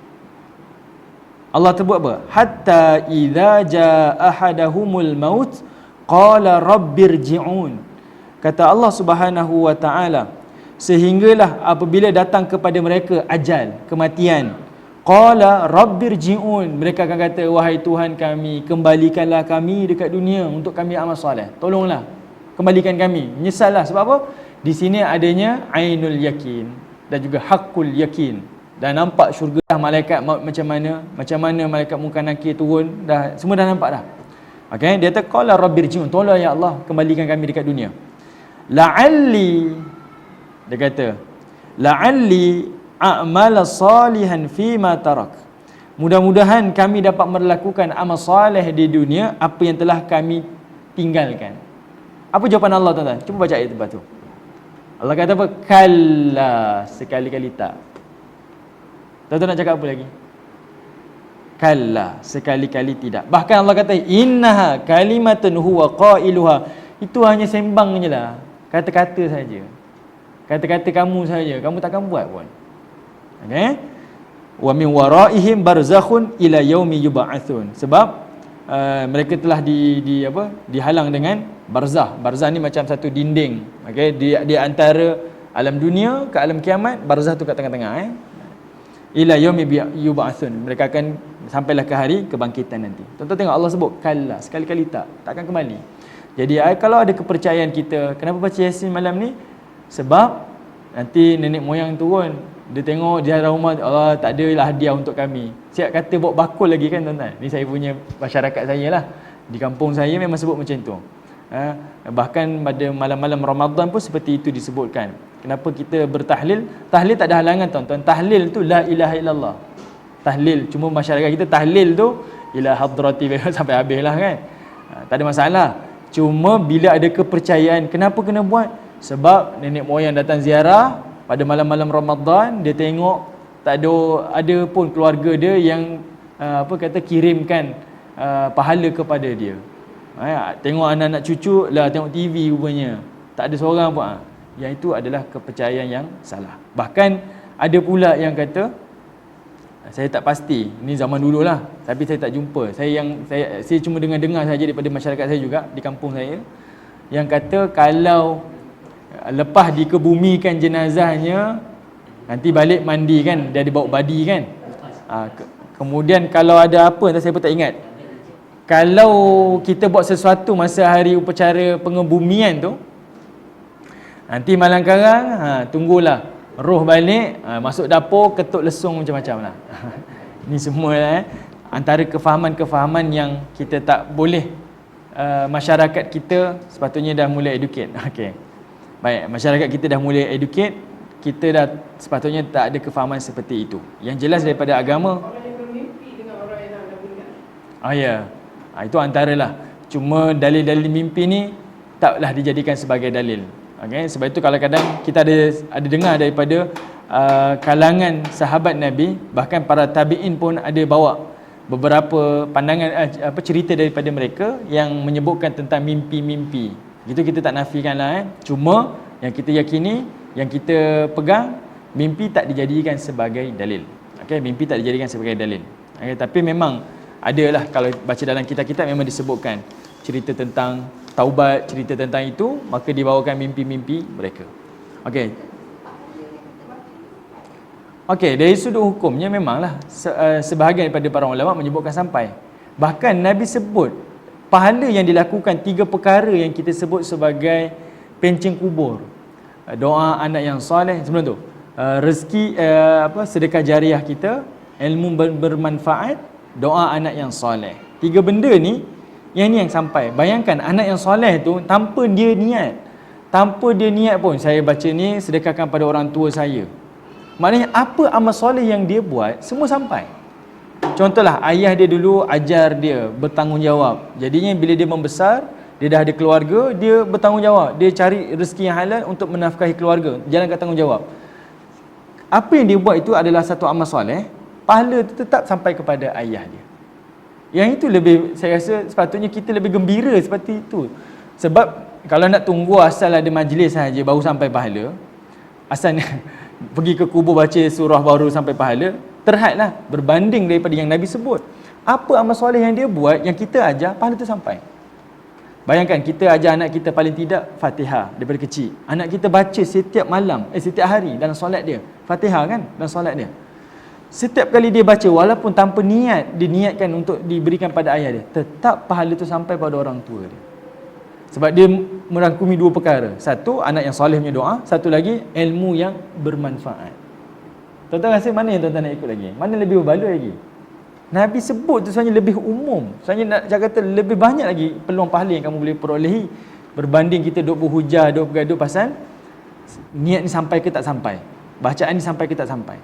A: Allah terbut apa? Hatta idza jaa ahadahumul maut qala rabbirji'un. Kata Allah Subhanahu wa taala, sehinggalah apabila datang kepada mereka ajal, kematian, Qala rabbirji'un, mereka akan kata, wahai Tuhan kami, kembalikanlah kami dekat dunia untuk kami amal soleh. Tolonglah, kembalikan kami. Menyesallah. Sebab apa? Di sini adanya ainul yakin dan juga hakul yakin. Dah nampak syurga dah, malaikat maut macam mana malaikat munkar nakir turun, dah semua dah nampak dah. Okey, dia kata qala rabbirji'un, tolong ya Allah, kembalikan kami dekat dunia. La'alli, dia kata la'alli a'mala salihan fima tarak, mudah-mudahan kami dapat melakukan amal soleh di dunia apa yang telah kami tinggalkan. Apa jawapan Allah, tuan-tuan? Cuba baca ayat lepas tu. Allah kata apa? Kalla, sekali-kali tak. Tuan-tuan nak cakap apa lagi? Kalla, sekali-kali tidak. Bahkan Allah kata innaha kalimatun huwa qailuha, itu hanya sembang je lah, kata-kata saja, kata-kata kamu saja, kamu takkan buat pun. Okey, wa min waraihim barzakhun ila yaumi yub'atsun, sebab mereka telah dihalang dengan barzah. Barzah ni macam satu dinding, okey, di antara alam dunia ke alam kiamat. Barzah tu kat tengah-tengah, ila yaumi yub'atsun, mereka akan sampailah ke hari kebangkitan nanti. Tuan-tuan tengok Allah sebut kalla, sekali-kali takkan kembali. Jadi kalau ada kepercayaan kita, kenapa baca Yasin malam ni? Sebab nanti nenek moyang turun, dia tengok di hadapan rumah, Allah tak adalah hadiah untuk kami. Siap kata bawa bakul lagi kan, tuan-tuan. Ni saya punya masyarakat saya lah. Di kampung saya memang sebut macam tu. Bahkan pada malam-malam Ramadan pun seperti itu disebutkan. Kenapa kita bertahlil? Tahlil tak ada halangan, tuan-tuan. Tahlil tu la ilaha illallah. Tahlil, cuma masyarakat kita tahlil tu ila hadrati sampai habis lah kan. Tak ada masalah. Cuma bila ada kepercayaan, kenapa kena buat? Sebab nenek moyang datang ziarah pada malam-malam Ramadan, dia tengok tak ada pun keluarga dia yang kirimkan pahala kepada dia. Tengok anak-anak cucu lah tengok TV rupanya, tak ada seorang pun. Yang itu adalah kepercayaan yang salah. Bahkan ada pula yang kata, saya tak pasti, ni zaman dulu lah, tapi saya tak jumpa. Saya cuma dengar saja daripada masyarakat saya juga di kampung saya, yang kata kalau lepas dikebumikan jenazahnya, nanti balik mandi kan, dia ada bawa badi kan. Kemudian kalau ada apa, saya pun tak ingat, kalau kita buat sesuatu masa hari upacara pengebumian tu, nanti malam karang tunggulah roh balik, masuk dapur, ketuk lesung macam-macam lah. Ni semua antara kefahaman-kefahaman yang kita tak boleh, masyarakat kita sepatutnya dah mulai educate. Okey, baik, masyarakat kita dah mulai educate, kita dah sepatutnya tak ada kefahaman seperti itu. Yang jelas daripada agama,
B: orang yang bermimpi dengan orang yang dah meninggal.
A: ya, itu antaralah. Cuma dalil-dalil mimpi ni taklah dijadikan sebagai dalil. Okay, sebab itu kalau kadang kita ada dengar daripada kalangan sahabat Nabi, bahkan para tabi'in pun ada bawa beberapa pandangan, cerita daripada mereka yang menyebutkan tentang mimpi-mimpi. Itu kita tak nafikanlah. Cuma yang kita yakini, yang kita pegang, mimpi tak dijadikan sebagai dalil. Okay, mimpi tak dijadikan sebagai dalil. Okay, tapi memang adalah, kalau baca dalam kitab-kitab memang disebutkan cerita tentang taubat, cerita tentang itu, maka dibawakan mimpi-mimpi mereka. Okey. Okey, dari sudut hukumnya memanglah sebahagian daripada para ulama menyebutkan sampai. Bahkan Nabi sebut pahala yang dilakukan 3 perkara yang kita sebut sebagai pencen kubur. Doa anak yang soleh sebelum tu. Rezeki sedekah jariah kita, ilmu bermanfaat, doa anak yang soleh. 3 benda ni, yang ni yang sampai. Bayangkan anak yang soleh tu tanpa dia niat pun, saya baca ni sedekahkan pada orang tua saya. Maknanya apa amal soleh yang dia buat, semua sampai. Contohlah, ayah dia dulu ajar dia bertanggungjawab. Jadinya bila dia membesar, dia dah ada keluarga, dia bertanggungjawab. Dia cari rezeki yang halal untuk menafkahi keluarga, jalankan tanggungjawab. Apa yang dia buat itu adalah satu amal soleh, pahala itu tetap sampai kepada ayah dia. Yang itu lebih, saya rasa sepatutnya kita lebih gembira seperti itu. Sebab kalau nak tunggu asal ada majlis saja baru sampai pahala, asal pergi ke kubur baca surah baru sampai pahala, terhadlah berbanding daripada yang Nabi sebut. Apa amal soleh yang dia buat, yang kita ajar, pahala itu sampai. Bayangkan kita ajar anak kita paling tidak Fatihah daripada kecil. Anak kita baca setiap malam, setiap hari dalam solat dia. Fatihah kan dalam solat dia. Setiap kali dia baca, walaupun tanpa niat, dia niatkan untuk diberikan pada ayah dia, tetap pahala tu sampai pada orang tua dia. Sebab dia merangkumi dua perkara. Satu, anak yang soleh punya doa. Satu lagi, ilmu yang bermanfaat. Tuan-tuan rasa mana yang tuan-tuan nak ikut lagi? Mana lebih berbaloi lagi? Nabi sebut tu sebenarnya lebih umum. Sebenarnya nak cakap kata lebih banyak lagi peluang pahala yang kamu boleh perolehi berbanding kita duk berhujah, duk bergaduh pasal niat ni sampai ke tak sampai, bacaan ni sampai ke tak sampai.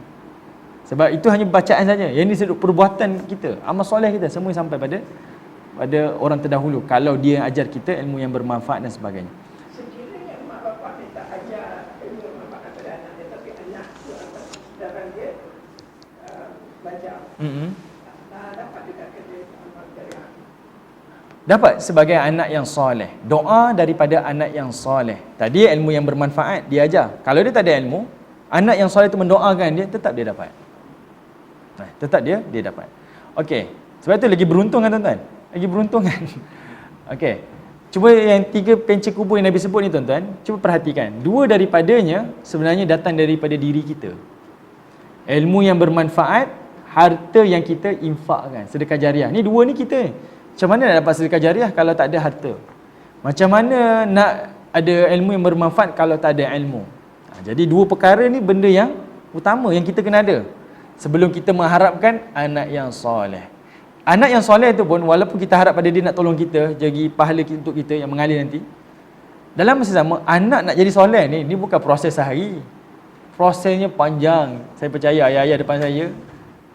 A: Sebab itu hanya bacaan saja. Yang ni sedut perbuatan kita, amal soleh kita, semua sampai pada orang terdahulu. Kalau dia ajar kita ilmu yang bermanfaat dan sebagainya.
B: Sekiranya mak bapak ni tak ajar ilmu yang bermanfaat kepada anak dia, tapi anak tu atas kesedaran dia belajar, dapat juga kerja amal jariah.
A: Dapat sebagai anak yang soleh. Doa daripada anak yang soleh. Tadi ilmu yang bermanfaat dia ajar. Kalau dia tak ada ilmu, anak yang soleh tu mendoakan dia, tetap dia dapat. Tetap dia dapat. Okey. Sebab tu lagi beruntung kan tuan-tuan? Lagi beruntung kan? Okey. Cuba yang 3 pencet kubur yang Nabi sebut ni tuan-tuan, cuba perhatikan. 2 daripadanya sebenarnya datang daripada diri kita. Ilmu yang bermanfaat, harta yang kita infakkan, sedekah jariah. Ni 2 ni kita. Macam mana nak dapat sedekah jariah kalau tak ada harta? Macam mana nak ada ilmu yang bermanfaat kalau tak ada ilmu? Jadi 2 perkara ni benda yang utama yang kita kena ada sebelum kita mengharapkan anak yang soleh. Anak yang soleh tu pun, walaupun kita harap pada dia nak tolong kita, jadi pahala untuk kita yang mengalir nanti, dalam masa sama, anak nak jadi soleh ni bukan proses sehari. Prosesnya panjang. Saya percaya ayah-ayah depan saya,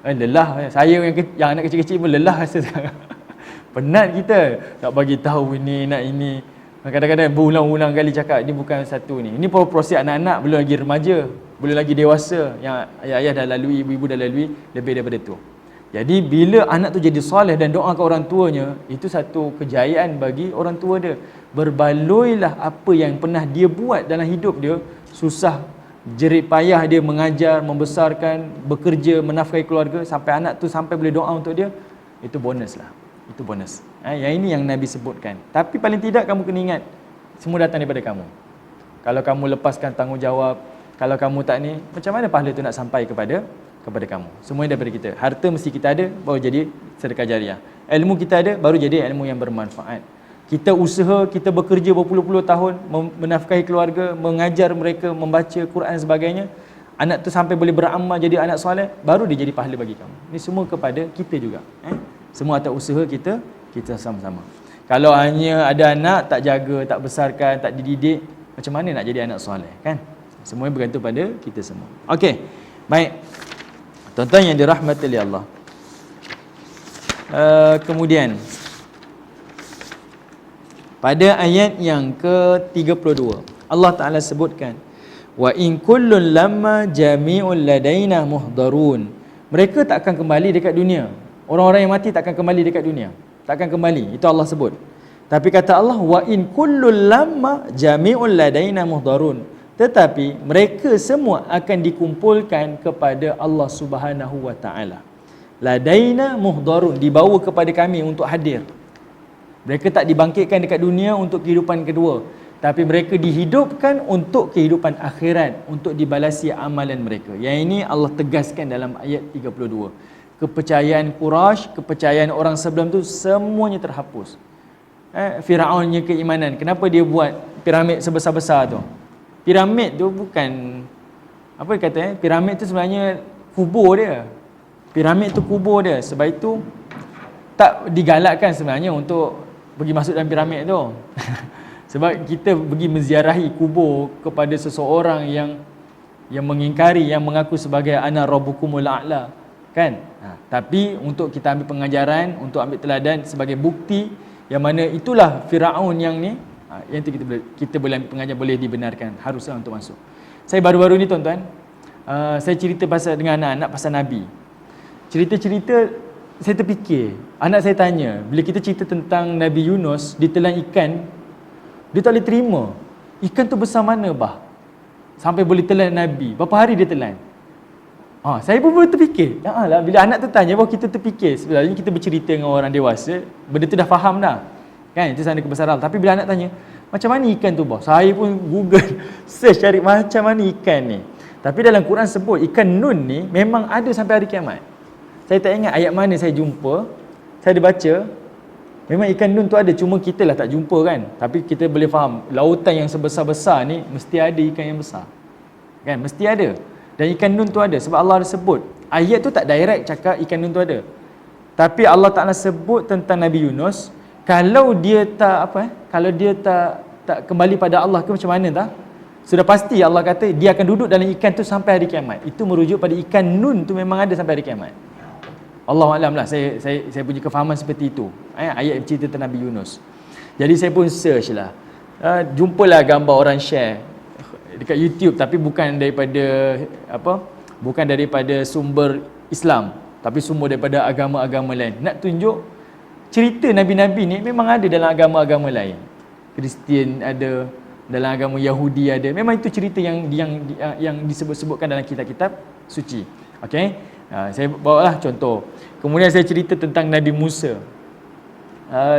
A: lelah. Saya yang anak kecil-kecil pun lelah rasa sekarang. Penat kita nak bagi tahu ini, nak ini. Kadang-kadang berulang-ulang kali cakap, ni bukan satu ni. Ini proses anak-anak, belum lagi remaja, belum lagi dewasa, yang ayah-ayah dah lalui, ibu-ibu dah lalui, lebih daripada tu. Jadi bila anak tu jadi soleh dan doa ke orang tuanya, itu satu kejayaan bagi orang tua dia. Berbaloilah apa yang pernah dia buat dalam hidup dia, susah, jerit payah dia mengajar, membesarkan, bekerja, menafkahi keluarga, sampai anak tu sampai boleh doa untuk dia, itu bonus lah. Itu bonus. Yang ini yang Nabi sebutkan. Tapi paling tidak kamu kena ingat, semua datang daripada kamu. Kalau kamu lepaskan tanggungjawab, kalau kamu tak ni, macam mana pahala tu nak sampai kepada kamu? Semuanya daripada kita. Harta mesti kita ada, baru jadi sedekah jariah. Ilmu kita ada, baru jadi ilmu yang bermanfaat. Kita usaha, kita bekerja berpuluh-puluh tahun, menafkahi keluarga, mengajar mereka, membaca Quran dan sebagainya. Anak tu sampai boleh beramal jadi anak soleh, baru dia jadi pahala bagi kamu. Ini semua kepada kita juga. Semua atas usaha kita sama-sama. Kalau hanya ada anak, tak jaga, tak besarkan, tak dididik, macam mana nak jadi anak soleh, kan? Semuanya bergantung pada kita semua. Okey, baik. Tuan-tuan yang dirahmati oleh Allah. Kemudian pada ayat yang ke-32, Allah Ta'ala sebutkan, wa in kullun lamma jami'un ladaina muhdarun. Mereka tak akan kembali dekat dunia. Orang-orang yang mati tak akan kembali dekat dunia. Tak akan kembali. Itu Allah sebut. Tapi kata Allah, wa in kullul lamma jami'un ladaina muhdarun. Tetapi mereka semua akan dikumpulkan kepada Allah Subhanahu wa taala. Ladaina muhdarun, dibawa kepada kami untuk hadir. Mereka tak dibangkitkan dekat dunia untuk kehidupan kedua, tapi mereka dihidupkan untuk kehidupan akhirat, untuk dibalasi amalan mereka. Yang ini Allah tegaskan dalam ayat 32. Kepercayaan Quraisy, kepercayaan orang sebelum tu semuanya terhapus. Firaunnya keimanan, kenapa dia buat piramid sebesar-besar tu? Piramid tu bukan apa dia kata, piramid tu sebenarnya kubur dia. Piramid tu kubur dia. Sebab itu tak digalakkan sebenarnya untuk pergi masuk dalam piramid tu. Sebab kita pergi menziarahi kubur kepada seseorang yang mengingkari, yang mengaku sebagai ana rabbukumul a'la, kan? Tapi untuk kita ambil pengajaran, untuk ambil teladan sebagai bukti yang mana itulah Firaun yang ni, yang tu kita boleh ambil pengajaran, boleh dibenarkan, haruslah untuk masuk. Saya baru-baru ni tuan-tuan, saya cerita pasal dengan anak-anak pasal Nabi. Cerita-cerita saya terfikir, anak saya tanya, bila kita cerita tentang Nabi Yunus ditelan ikan, dia tak boleh terima. Ikan tu besar mana bah? Sampai boleh telan Nabi. Berapa hari dia telan? Saya pun boleh terfikir. Lah, bila anak tu tanya, baru kita terfikir. Sebenarnya kita bercerita dengan orang dewasa, benda tu dah faham dah, kan? Itu sana kebesaran. Tapi bila anak tanya, macam mana ikan tu bah? Saya pun Google search cari macam mana ikan ni. Tapi dalam Quran sebut ikan nun ni memang ada sampai hari kiamat. Saya tak ingat ayat mana saya jumpa, saya ada baca, memang ikan nun tu ada, cuma kita lah tak jumpa kan. Tapi kita boleh faham, lautan yang sebesar-besar ni mesti ada ikan yang besar. Kan, mesti ada. Dan ikan nun tu ada sebab Allah ada sebut. Ayat tu tak direct cakap ikan nun tu ada. Tapi Allah Ta'ala sebut tentang Nabi Yunus, kalau dia tak kalau dia tak kembali pada Allah ke macam mana tak? Sudah pasti Allah kata dia akan duduk dalam ikan tu sampai hari kiamat. Itu merujuk pada ikan nun tu memang ada sampai hari kiamat. Allahu'alam lah, saya punya kefahaman seperti itu. Ayat bercerita tentang Nabi Yunus. Jadi saya pun search lah. Jumpalah gambar orang share dekat YouTube, tapi bukan daripada sumber Islam, tapi sumber daripada agama-agama lain. Nak tunjuk cerita Nabi-Nabi ni memang ada dalam agama-agama lain. Kristian ada, dalam agama Yahudi ada. Memang itu cerita yang disebut-sebutkan dalam kitab-kitab suci. Okey. Saya bawalah contoh. Kemudian saya cerita tentang Nabi Musa.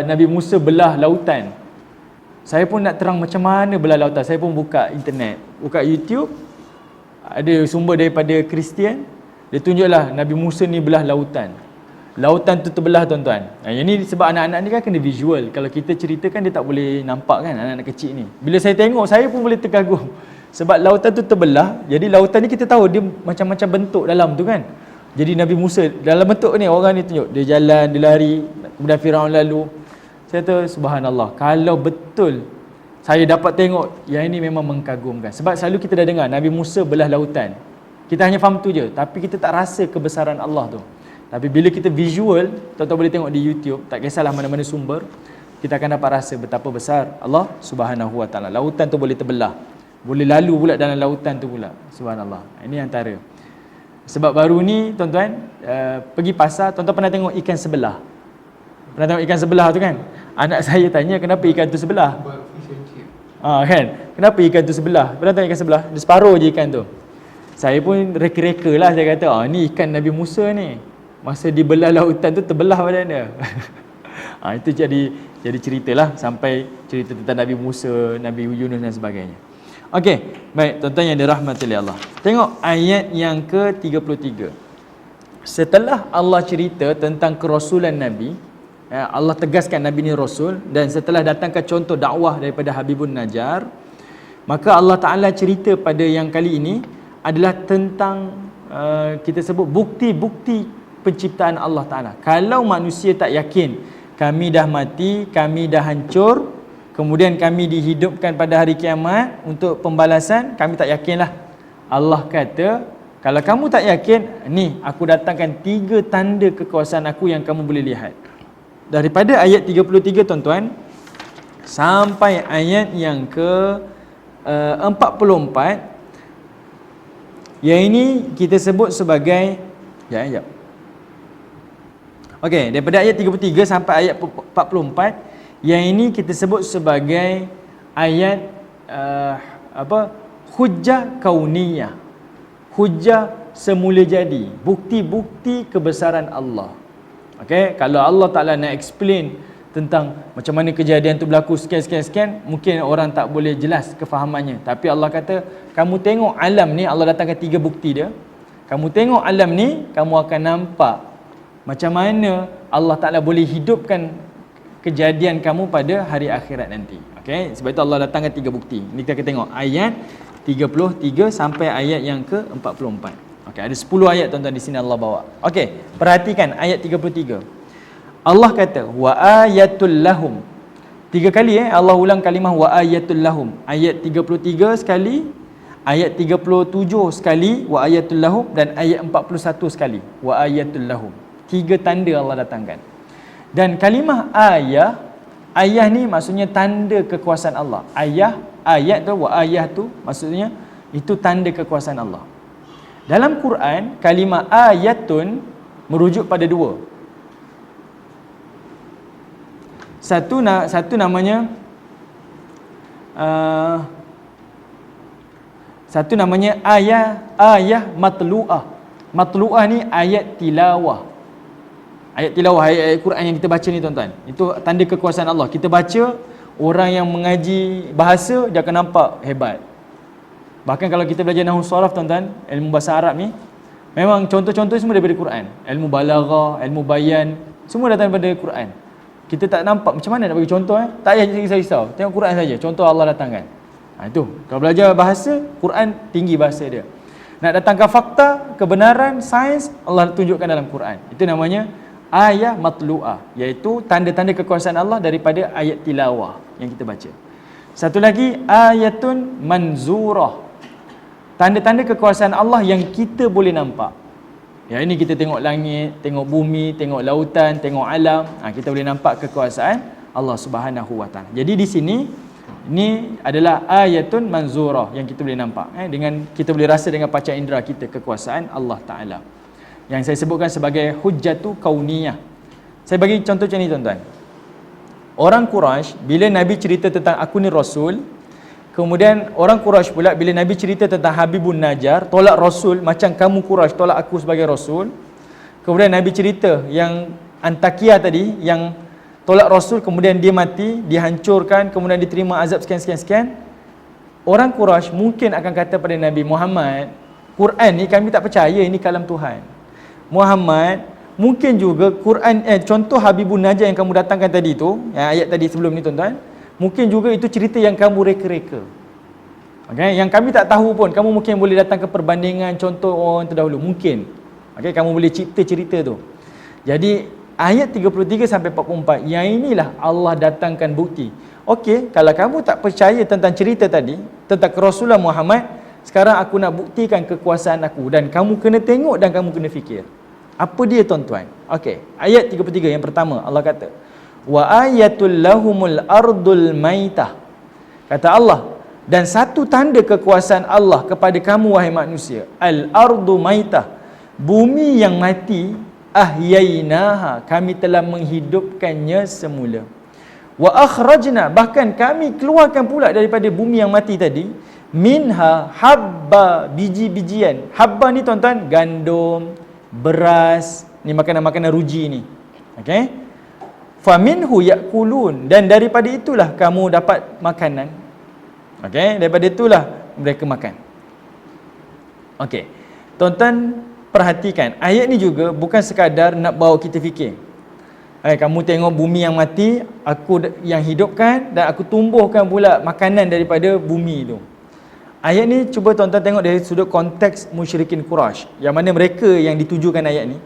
A: Nabi Musa belah lautan. Saya pun nak terang macam mana belah lautan. Saya pun buka internet, buka YouTube. Ada sumber daripada Kristian. Dia tunjuklah Nabi Musa ni belah lautan. Lautan tu terbelah, tuan-tuan. Yang ni sebab anak-anak ni kan kena visual. Kalau kita ceritakan dia tak boleh nampak kan, anak-anak kecil ni. Bila saya tengok, saya pun boleh terkagum. Sebab lautan tu terbelah. Jadi lautan ni kita tahu dia macam-macam bentuk dalam tu kan. Jadi Nabi Musa dalam bentuk ni, orang ni tunjuk dia jalan, dia lari, kemudian Firaun lalu. Saya kata subhanallah, kalau betul saya dapat tengok, yang ini memang mengkagumkan. Sebab selalu kita dah dengar Nabi Musa belah lautan. Kita hanya faham tu je, tapi kita tak rasa kebesaran Allah tu. Tapi bila kita visual, tuan-tuan boleh tengok di YouTube, tak kisahlah mana-mana sumber, kita akan dapat rasa betapa besar Allah Subhanahu Wa Taala. Lautan tu boleh terbelah, boleh lalu pula dalam lautan tu pula. Subhanallah. Ini antara. Sebab baru ni tuan-tuan pergi pasar, tuan-tuan pernah tengok ikan sebelah? Pernah tengok ikan sebelah tu kan? Anak saya tanya kenapa ikan tu sebelah? Kan? Kenapa ikan tu sebelah? Pernah tengok ikan sebelah? Dia separuh je ikan tu. Saya pun reka-reka lah, saya kata ni ikan Nabi Musa ni. Masa dibelah lautan tu terbelah badan dia. Itu jadi ceritalah sampai cerita tentang Nabi Musa, Nabi Yunus dan sebagainya. Okey, baik tuan-tuan yang dirahmati oleh Allah. Tengok ayat yang ke-33. Setelah Allah cerita tentang kerasulan Nabi, Allah tegaskan Nabi ni rasul, dan setelah datangkan contoh dakwah daripada Habibun Najjar, maka Allah Ta'ala cerita pada yang kali ini adalah tentang kita sebut bukti-bukti penciptaan Allah Ta'ala. Kalau manusia tak yakin kami dah mati, kami dah hancur, kemudian kami dihidupkan pada hari kiamat untuk pembalasan, kami tak yakinlah. Allah kata, kalau kamu tak yakin, ni aku datangkan 3 tanda kekuasaan aku yang kamu boleh lihat. Daripada ayat 33 tuan-tuan sampai ayat yang ke 44, yang ini kita sebut sebagai Okey, daripada ayat 33 sampai ayat 44, yang ini kita sebut sebagai ayat hujjah kauniyah. Hujjah semula jadi, bukti-bukti kebesaran Allah. Okey, kalau Allah Taala nak explain tentang macam mana kejadian tu berlaku sekian, mungkin orang tak boleh jelas kefahamannya. Tapi Allah kata, kamu tengok alam ni, Allah datangkan 3 bukti dia. Kamu tengok alam ni, kamu akan nampak macam mana Allah Ta'ala boleh hidupkan kejadian kamu pada hari akhirat nanti. Okay? Sebab itu Allah datangkan 3 bukti. Ini kita akan tengok ayat 33 sampai ayat yang ke-44. Okay, ada 10 ayat tuan-tuan di sini Allah bawa. Okay, perhatikan ayat 33. Allah kata, wa ayatul lahum. 3 kali Allah ulang kalimah wa ayatul lahum. Ayat 33 sekali, ayat 37 sekali wa ayatul lahum, dan ayat 41 sekali wa ayatul lahum. 3 tanda Allah datangkan. Dan kalimah ayah ni maksudnya tanda kekuasaan Allah. Ayat tu, wa ayah tu maksudnya itu tanda kekuasaan Allah. Dalam Quran, kalimah ayatun merujuk pada 2. Satu namanya ayah matlu'ah. Matlu'ah ni ayat tilawah. Ayat tilawah, ayat Quran yang kita baca ni tuan-tuan, itu tanda kekuasaan Allah. Kita baca, orang yang mengaji bahasa dia akan nampak hebat. Bahkan kalau kita belajar nahwu saraf tuan-tuan, ilmu bahasa Arab ni, memang contoh-contoh semua daripada Quran. Ilmu balaghah, ilmu bayan, semua datang daripada Quran. Kita tak nampak macam mana nak bagi contoh Tak payah risau-risau. Tengok Quran saja. Contoh Allah datangkan. Itu. Kalau belajar bahasa, Quran tinggi bahasa dia. Nak datangkan fakta, kebenaran, sains, Allah tunjukkan dalam Quran. Itu namanya ayat matlu'ah, iaitu tanda-tanda kekuasaan Allah daripada ayat tilawah yang kita baca. Satu lagi ayatun manzurah, tanda-tanda kekuasaan Allah yang kita boleh nampak. Ya, ini kita tengok langit, tengok bumi, tengok lautan, tengok alam, kita boleh nampak kekuasaan Allah Subhanahu Wa Taala. Jadi di sini ini adalah ayatun manzurah yang kita boleh nampak, dengan kita boleh rasa dengan panca indera kita kekuasaan Allah Taala. Yang saya sebutkan sebagai hujjatu kauniyah. Saya bagi contoh macam ni tuan-tuan. Orang Quraisy bila Nabi cerita tentang aku ni Rasul, kemudian orang Quraisy pula bila Nabi cerita tentang Habibun Najjar, tolak Rasul macam kamu Quraisy tolak aku sebagai Rasul. Kemudian Nabi cerita yang Antakya tadi, yang tolak Rasul kemudian dia mati, dihancurkan, kemudian diterima azab sekian. Orang Quraisy mungkin akan kata pada Nabi Muhammad, Quran ni kami tak percaya ini kalam Tuhan. Muhammad, mungkin juga Quran contoh Habibun Najjar yang kamu datangkan tadi tu, ayat tadi sebelum ni tuan-tuan, mungkin juga itu cerita yang kamu reka-reka. Okay? Yang kami tak tahu pun, kamu mungkin boleh datang ke perbandingan contoh orang terdahulu, mungkin. Okay? Kamu boleh cipta cerita tu. Jadi ayat 33 sampai 44, yang inilah Allah datangkan bukti. Okey, kalau kamu tak percaya tentang cerita tadi, tentang Rasulullah Muhammad, sekarang aku nak buktikan kekuasaan aku, dan kamu kena tengok dan kamu kena fikir. Apa dia tuan-tuan? Okey, ayat 33 yang pertama Allah kata, wa ayatul lahumul ardul maitah. Kata Allah, dan satu tanda kekuasaan Allah kepada kamu wahai manusia, al ardu maitah, bumi yang mati, ahyainaha, kami telah menghidupkannya semula. Wa akhrajna, bahkan kami keluarkan pula daripada bumi yang mati tadi, minha habba, biji-bijian. Habba ni tuan-tuan, gandum, beras, ni makanan-makanan ruji ni. Okey? Faminhu yakulun, dan daripada itulah kamu dapat makanan. Okey, daripada itulah mereka makan. Okey. Tuan-tuan perhatikan, ayat ni juga bukan sekadar nak bawa kita fikir. Kamu tengok bumi yang mati, aku yang hidupkan, dan aku tumbuhkan pula makanan daripada bumi tu. Ayat ni cuba tuan-tuan tengok dari sudut konteks musyrikin Quraisy, yang mana mereka yang ditujukan ayat ni.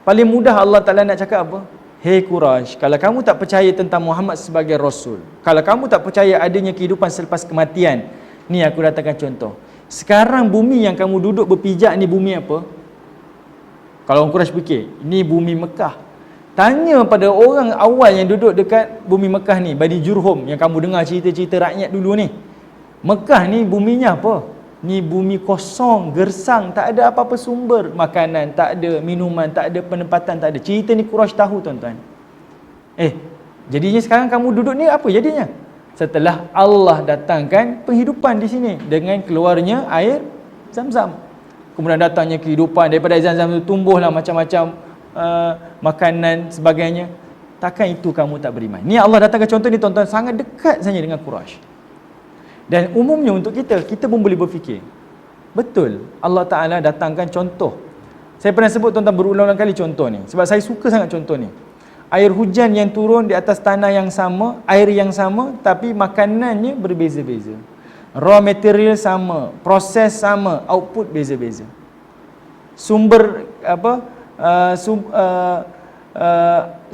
A: Paling mudah Allah Ta'ala nak cakap apa? Hei Quraisy, kalau kamu tak percaya tentang Muhammad sebagai Rasul, kalau kamu tak percaya adanya kehidupan selepas kematian, ni aku datangkan contoh. Sekarang bumi yang kamu duduk berpijak ni bumi apa? Kalau orang Quraisy fikir, ini bumi Mekah. Tanya pada orang awal yang duduk dekat bumi Mekah ni, Bani Jurhum, yang kamu dengar cerita-cerita rakyat dulu ni. Mekah ni buminya apa? Ni bumi kosong, gersang, tak ada apa-apa sumber makanan, tak ada minuman, tak ada penempatan, tak ada. Cerita ni Quraisy tahu tuan-tuan. Jadinya sekarang kamu duduk ni apa jadinya? Setelah Allah datangkan penghidupan di sini dengan keluarnya air Zam-Zam. Kemudian datangnya kehidupan daripada air Zam-Zam itu, tumbuhlah macam-macam makanan sebagainya. Takkan itu kamu tak beriman? Ni Allah datangkan contoh ni tuan-tuan, sangat dekat saja dengan Quraisy. Dan umumnya untuk kita pun boleh berfikir, betul Allah Ta'ala datangkan contoh. Saya pernah sebut tuan-tuan berulang-ulang kali contoh ni, sebab saya suka sangat contoh ni. Air hujan yang turun di atas tanah yang sama, air yang sama, tapi makanannya berbeza-beza. Raw material sama, proses sama, output beza-beza. Sumber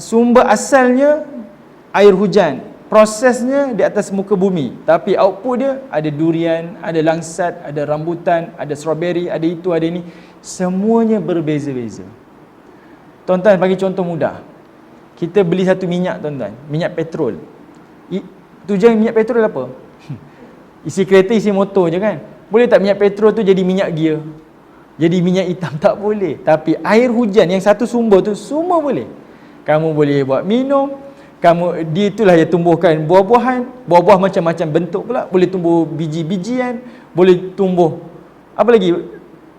A: sumber asalnya air hujan, prosesnya di atas muka bumi, tapi output dia ada durian, ada langsat, ada rambutan, ada strawberry, ada itu, ada ini. Semuanya berbeza-beza. Tuan-tuan, bagi contoh mudah. Kita beli satu minyak tuan-tuan, minyak petrol. Tujuan minyak petrol apa? Isi kereta, isi motor je kan. Boleh tak minyak petrol tu jadi minyak gear? Jadi minyak hitam? Tak boleh. Tapi air hujan yang satu sumber tu semua boleh. Kamu boleh buat minum, dia itulah yang tumbuhkan buah-buahan, buah-buah macam-macam bentuk pula, boleh tumbuh biji-bijian, boleh tumbuh apa lagi,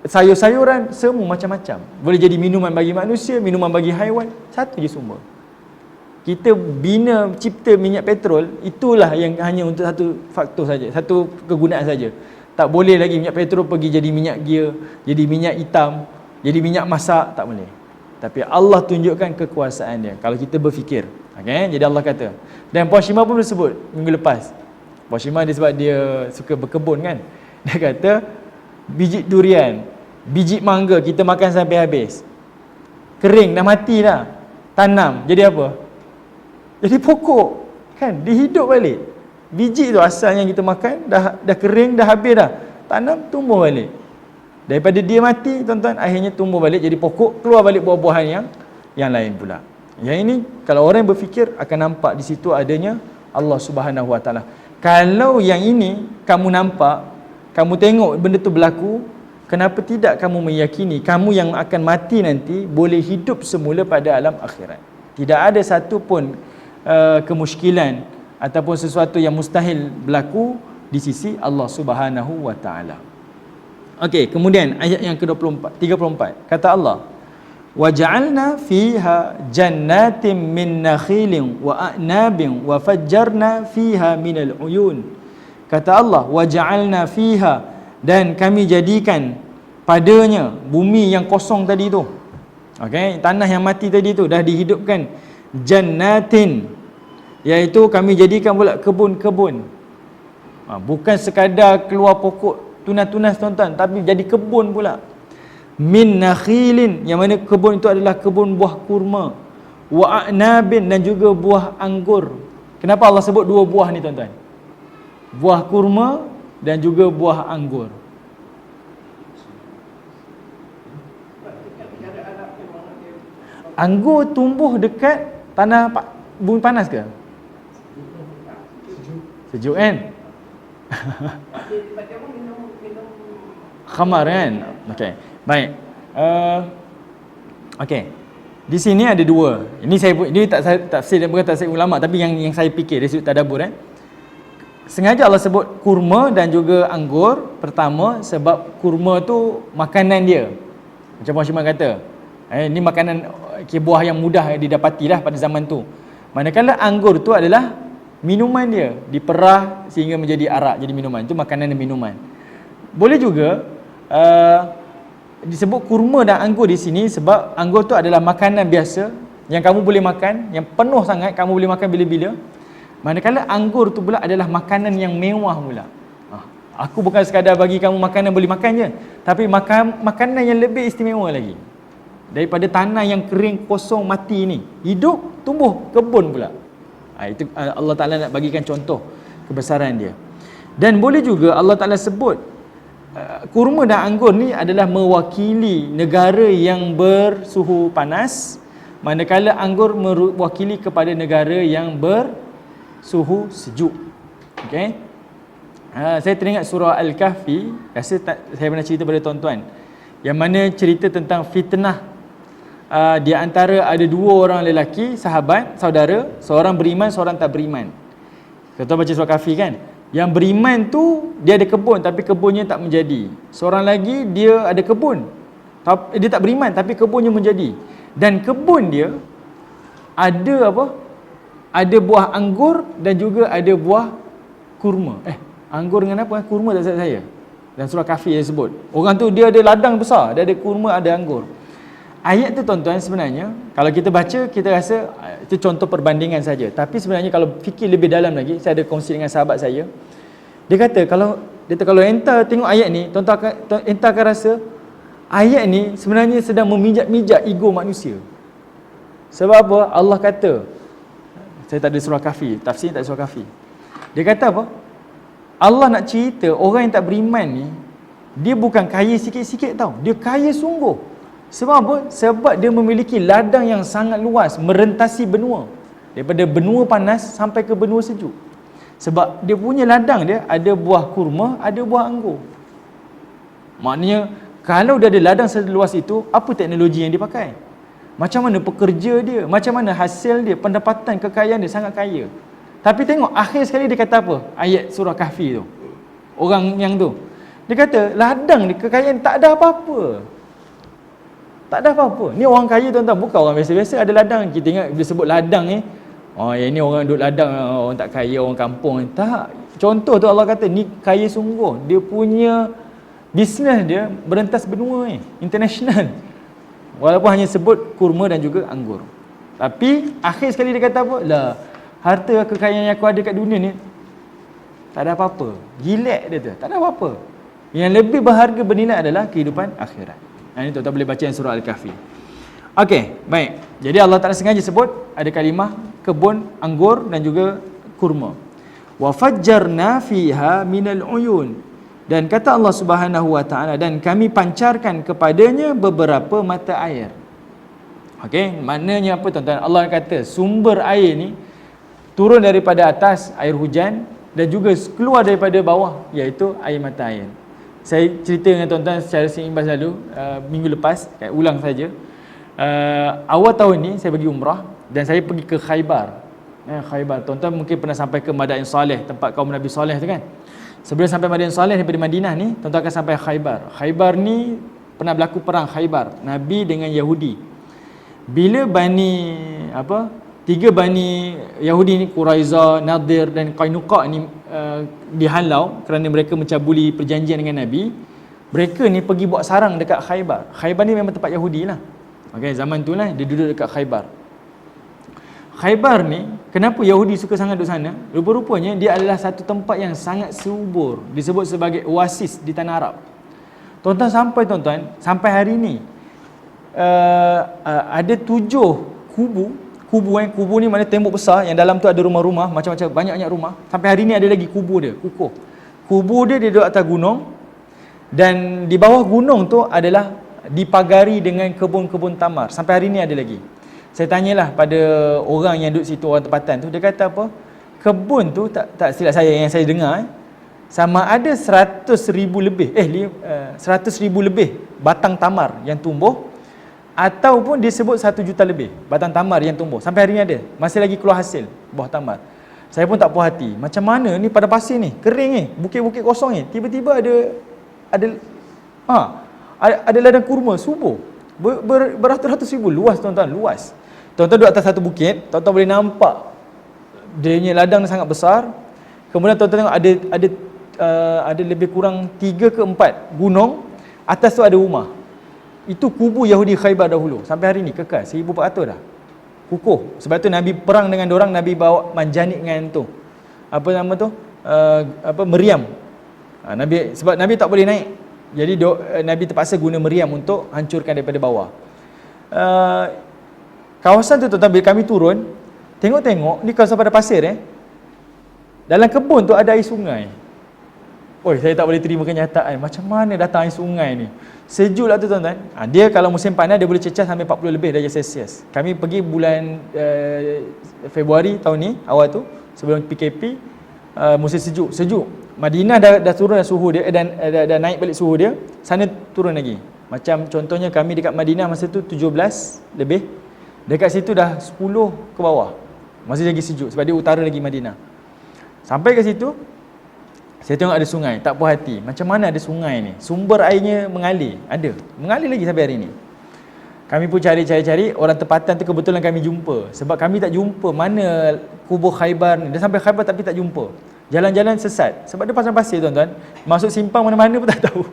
A: sayur-sayuran, semua macam-macam. Boleh jadi minuman bagi manusia, minuman bagi haiwan, satu je sumber. Kita bina cipta minyak petrol, itulah yang hanya untuk satu faktor saja, satu kegunaan saja. Tak boleh lagi minyak petrol pergi jadi minyak gear, jadi minyak hitam, jadi minyak masak, tak boleh. Tapi Allah tunjukkan kekuasaan dia kalau kita berfikir. Okay? Jadi Allah kata. Dan Puan Shima pun disebut minggu lepas. Puan Shima dia sebab dia suka berkebun kan. Dia kata biji durian, biji mangga kita makan sampai habis. Kering dah mati dah. Tanam jadi apa? Jadi pokok. Kan dihidup balik. Biji tu asal yang kita makan dah kering, dah habis dah. Tanam tumbuh balik. Daripada dia mati, tuan-tuan, akhirnya tumbuh balik jadi pokok, keluar balik buah-buahan yang lain pula. Yang ini kalau orang berfikir akan nampak di situ adanya Allah Subhanahu Wa Taala. Kalau yang ini kamu nampak, kamu tengok benda tu berlaku, kenapa tidak kamu meyakini kamu yang akan mati nanti boleh hidup semula pada alam akhirat? Tidak ada satu pun kemusykilan ataupun sesuatu yang mustahil berlaku di sisi Allah Subhanahu Wa Taala. Okey, kemudian ayat yang ke-24, 34. Kata Allah, "Wa ja'alna fiha jannatin min nakhilin wa a'nabin wa fajjarna fiha minal uyun." Kata Allah, "Wa ja'alna fiha," dan kami jadikan padanya bumi yang kosong tadi tu. Okey, tanah yang mati tadi tu dah dihidupkan. Jannatin, iaitu kami jadikan pula kebun-kebun. Bukan sekadar keluar pokok tunas-tunas tuan-tuan, tapi jadi kebun pula. Min nakhilin, yang mana kebun itu adalah kebun buah kurma, wa a'nabin, dan juga buah anggur. Kenapa Allah sebut dua buah ni tuan-tuan? Buah kurma dan juga buah anggur. Anggur tumbuh dekat tanah bumi panas ke? Sejuk kan? Khamar kan? Okey. Baik. Okey. Di sini ada dua. Ini tak tafsir dan bukan tafsir ulama, tapi yang saya fikir dari sudut tadabbur sengaja Allah sebut kurma dan juga anggur. Pertama sebab kurma tu makanan dia. Macam Puan Shima kata, ini makanan buah yang mudah didapati dah pada zaman tu. Manakala anggur tu adalah minuman dia, diperah sehingga menjadi arak, jadi minuman. Itu makanan dan minuman. Boleh juga disebut kurma dan anggur di sini sebab anggur tu adalah makanan biasa yang kamu boleh makan, yang penuh sangat, kamu boleh makan bila-bila. Manakala anggur tu pula adalah makanan yang mewah pula. Aku bukan sekadar bagi kamu makanan boleh makan je, tapi makanan yang lebih istimewa lagi. Daripada tanah yang kering, kosong, mati ni, hidup, tumbuh kebun pula. Itu Allah Ta'ala nak bagikan contoh kebesaran dia. Dan boleh juga Allah Ta'ala sebut kurma dan anggur ni adalah mewakili negara yang bersuhu panas, manakala anggur mewakili kepada negara yang bersuhu sejuk. Okey. Saya teringat surah Al-Kahfi, rasa saya pernah cerita pada tuan-tuan, yang mana cerita tentang fitnah di antara ada dua orang lelaki, sahabat, saudara, seorang beriman, seorang tak beriman. Kita baca surah Kahfi kan? Yang beriman tu dia ada kebun tapi kebunnya tak menjadi. Seorang lagi dia ada kebun, dia tak beriman tapi kebunnya menjadi. Dan kebun dia ada apa? Ada buah anggur dan juga ada buah kurma. Anggur dengan apa? Kurma tak silap saya. Dan surah Kahfi dia sebut. Orang tu dia ada ladang besar, dia ada kurma, ada anggur. Ayat tu tuan-tuan sebenarnya kalau kita baca kita rasa itu contoh perbandingan saja. Tapi sebenarnya kalau fikir lebih dalam lagi, saya ada kongsi dengan sahabat saya. Dia kata kalau enta tengok ayat ni, tuan-tuan enta akan rasa ayat ni sebenarnya sedang memijak-mijak ego manusia. Sebab apa? Allah kata, saya tak ada surah Kahfi, tafsir tak ada surah Kahfi. Dia kata apa? Allah nak cerita orang yang tak beriman ni, dia bukan kaya sikit-sikit tau, dia kaya sungguh. Sebab apa? Sebab dia memiliki ladang yang sangat luas, merentasi benua. Daripada benua panas sampai ke benua sejuk. Sebab dia punya ladang dia ada buah kurma, ada buah anggur. Maknanya kalau dia ada ladang seluas itu, apa teknologi yang dia pakai? Macam mana pekerja dia, macam mana hasil dia, pendapatan, kekayaan dia sangat kaya. Tapi tengok akhir sekali dia kata apa? Ayat surah Kahfi tu. Orang yang tu, dia kata ladang dia, kekayaan tak ada apa-apa. Tak ada apa-apa. Ni orang kaya tuan-tuan, bukan orang biasa-biasa ada ladang. Kita ingat bila sebut ladang ni, yang ni orang duduk ladang, orang tak kaya, orang kampung. Tak. Contoh tu Allah kata ni kaya sungguh. Dia punya bisnes dia berentas benua ni, international. Walaupun hanya sebut kurma dan juga anggur. Tapi akhir sekali dia kata apa? Lah, harta kekayaan yang aku ada kat dunia ni tak ada apa-apa. Gilek dia tu, tak ada apa-apa. Yang lebih berharga bernilai adalah kehidupan akhirat. Ini tuan-tuan boleh baca yang surah Al-Kahfi. Okey, baik. Jadi Allah Ta'ala sengaja sebut ada kalimah kebun anggur dan juga kurma. Wa fajjarna fiha minal uyun. Dan kata Allah Subhanahu wa taala, dan kami pancarkan kepadanya beberapa mata air. Okey, maknanya apa tuan-tuan? Allah kata sumber air ni turun daripada atas, air hujan, dan juga keluar daripada bawah, iaitu air mata air. Saya cerita dengan tuan-tuan secara seimbas lalu, minggu lepas, ulang saja. Awal tahun ni saya pergi umrah dan saya pergi ke Khaybar. Khaybar, tuan-tuan mungkin pernah sampai ke Madain Saleh, tempat kaum Nabi Saleh tu kan. Sebelum sampai Madain Saleh daripada Madinah ni, tuan-tuan akan sampai Khaybar. Khaybar ni pernah berlaku perang Khaybar, Nabi dengan Yahudi. Bila tiga Bani Yahudi ni, Quraizah, Nadir dan Qainuqa ni dihalau kerana mereka mencabuli perjanjian dengan Nabi. Mereka ni pergi buat sarang dekat Khaybar. Khaybar ni memang tempat Yahudi lah. Okay, zaman tu lah dia duduk dekat Khaybar. Khaybar ni, kenapa Yahudi suka sangat duduk sana? Rupa-rupanya dia adalah satu tempat yang sangat subur, disebut sebagai oasis di tanah Arab. Tuan-tuan, sampai hari ni ada 7 kubu ni mana tembok besar yang dalam tu ada rumah-rumah, macam-macam, banyak-banyak rumah. Sampai hari ni ada lagi kubu dia, kukuh. Kubu dia duduk atas gunung, dan di bawah gunung tu adalah dipagari dengan kebun-kebun tamar. Sampai hari ni ada lagi. Saya tanyalah pada orang yang duduk situ, orang tempatan tu, dia kata apa? Kebun tu tak silap saya yang saya dengar, sama ada 100,000 lebih 100,000 lebih batang tamar yang tumbuh, ataupun disebut 1 juta lebih batang tamar yang tumbuh. Sampai hari ni ada, masih lagi keluar hasil buah tamar. Saya pun tak puas hati. Macam mana ni pada pasir ni, kering ni, bukit-bukit kosong ni, tiba-tiba ada ladang kurma subur beratus-ratus ribu, luas tuan-tuan, luas. Tuan-tuan duduk atas satu bukit, tuan-tuan boleh nampak dia punya ladang sangat besar. Kemudian tuan-tuan tengok ada lebih kurang 3 ke 4 gunung, atas tu ada rumah. Itu kubu Yahudi Khaybar dahulu, sampai hari ni kekal 1400 dah. Kukuh. Sebab tu Nabi perang dengan dorang, Nabi bawa manjanik dengan tu. Apa nama tu? Meriam. Sebab Nabi tak boleh naik. Jadi Nabi terpaksa guna meriam untuk hancurkan daripada bawah. Kawasan tu tuan-tuan, bila kami turun, tengok-tengok ni kawasan pada pasir dalam kebun tu ada air sungai. Oi, saya tak boleh terima kenyataan. Macam mana datang air sungai ni? Sejuk lah tu tuan-tuan. Dia kalau musim panas dia boleh cecah sampai 40 lebih darjah Celsius. Kami pergi bulan Februari tahun ni, awal tu, sebelum PKP, musim sejuk. Madinah dah turun dah suhu dia, dan dah naik balik suhu dia. Sana turun lagi. Macam contohnya kami dekat Madinah masa tu 17 lebih. Dekat situ dah 10 ke bawah. Masih lagi sejuk sebab dia utara lagi Madinah. Sampai ke situ, saya tengok ada sungai, tak puas hati. Macam mana ada sungai ni? Sumber airnya mengalir. Ada. Mengalir lagi sampai hari ni. Kami pun cari, orang tempatan tu kebetulan kami jumpa. Sebab kami tak jumpa mana kubur Khaybar ni. Dah sampai Khaybar tapi tak jumpa. Jalan-jalan sesat. Sebab dia pasang pasir tuan-tuan. Masuk simpang mana-mana pun tak tahu.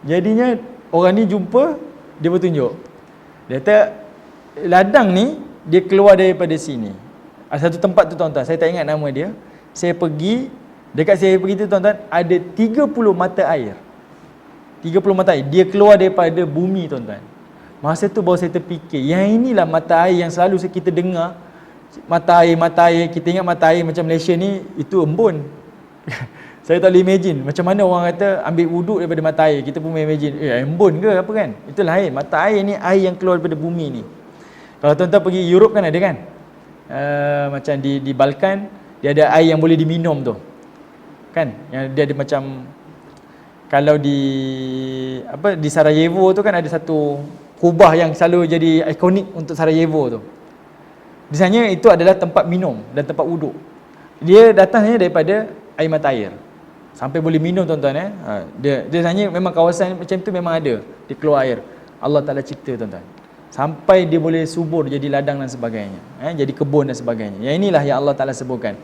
A: Jadinya orang ni jumpa, dia bertunjuk. Dia kata, ladang ni dia keluar daripada sini. Ada satu tempat tu tuan-tuan, saya tak ingat nama dia. Saya pergi, dekat saya pergi tu tuan-tuan, ada 30 mata air. 30 mata air. Dia keluar daripada bumi tuan-tuan. Masa tu baru saya terfikir, yang inilah mata air yang selalu kita dengar. Mata air, kita ingat mata air macam Malaysia ni, itu embun. Saya tak boleh imagine macam mana orang kata ambil wuduk daripada mata air. Kita pun imagine, embun ke apa kan? Itulah air. Mata air ni air yang keluar daripada bumi ni. Kalau tuan-tuan pergi Europe kan ada kan? Macam di Balkan, dia ada air yang boleh diminum tu. Kan? Yang dia ada macam, kalau di Sarajevo tu kan ada satu kubah yang selalu jadi ikonik untuk Sarajevo tu. Di sana itu adalah tempat minum dan tempat wuduk. Dia datangnya daripada air mata air. Sampai boleh minum tuan-tuan Dia sebenarnya memang kawasan macam tu memang ada. Dia keluar air. Allah Ta'ala cipta tuan-tuan. Sampai dia boleh subur jadi ladang dan sebagainya. Jadi kebun dan sebagainya. Yang inilah yang Allah Ta'ala sebutkan.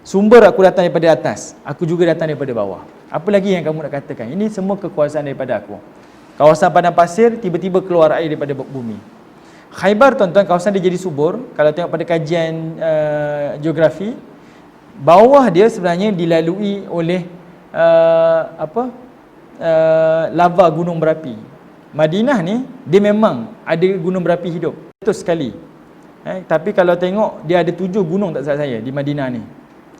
A: Sumber aku datang daripada atas, aku juga datang daripada bawah. Apa lagi yang kamu nak katakan? Ini semua kekuasaan daripada aku. Kawasan padang pasir, tiba-tiba keluar air daripada bumi. Khaybar, tuan-tuan, kawasan dia jadi subur. Kalau tengok pada kajian geografi, bawah dia sebenarnya dilalui oleh lava gunung berapi. Madinah ni dia memang ada gunung berapi hidup, betul sekali. Tapi kalau tengok dia ada 7 gunung tak salah saya di Madinah ni.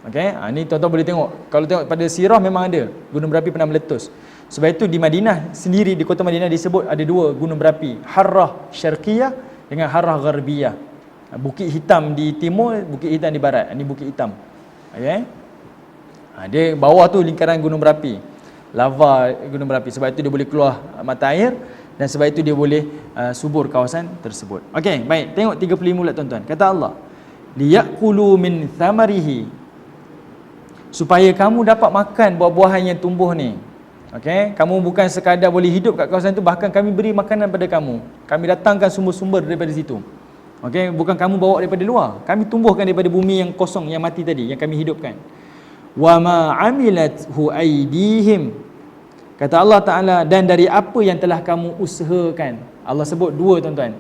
A: Okey, ni tuan-tuan boleh tengok. Kalau tengok pada sirah memang ada gunung berapi pernah meletus. Sebab itu di Madinah sendiri, di kota Madinah disebut ada 2 gunung berapi, Harrah Syarqiyah dengan Harrah Gharbiyah. Bukit hitam di timur, bukit hitam di barat. Ini bukit hitam. Okey. Dia bawah tu lingkaran gunung berapi, lava gunung berapi. Sebab itu dia boleh keluar mata air dan sebab itu dia boleh subur kawasan tersebut. Okey, baik. Tengok 35 pula tuan-tuan. Kata Allah, liyakulu min thamarihi, supaya kamu dapat makan buah-buahan yang tumbuh ni. Okey, kamu bukan sekadar boleh hidup kat kawasan tu, bahkan kami beri makanan pada kamu. Kami datangkan sumber-sumber daripada situ. Okey, bukan kamu bawa daripada luar. Kami tumbuhkan daripada bumi yang kosong, yang mati tadi, yang kami hidupkan. Wa ma amilathu aydihim. Kata Allah Taala, dan dari apa yang telah kamu usahakan. Allah sebut 2 tuan-tuan.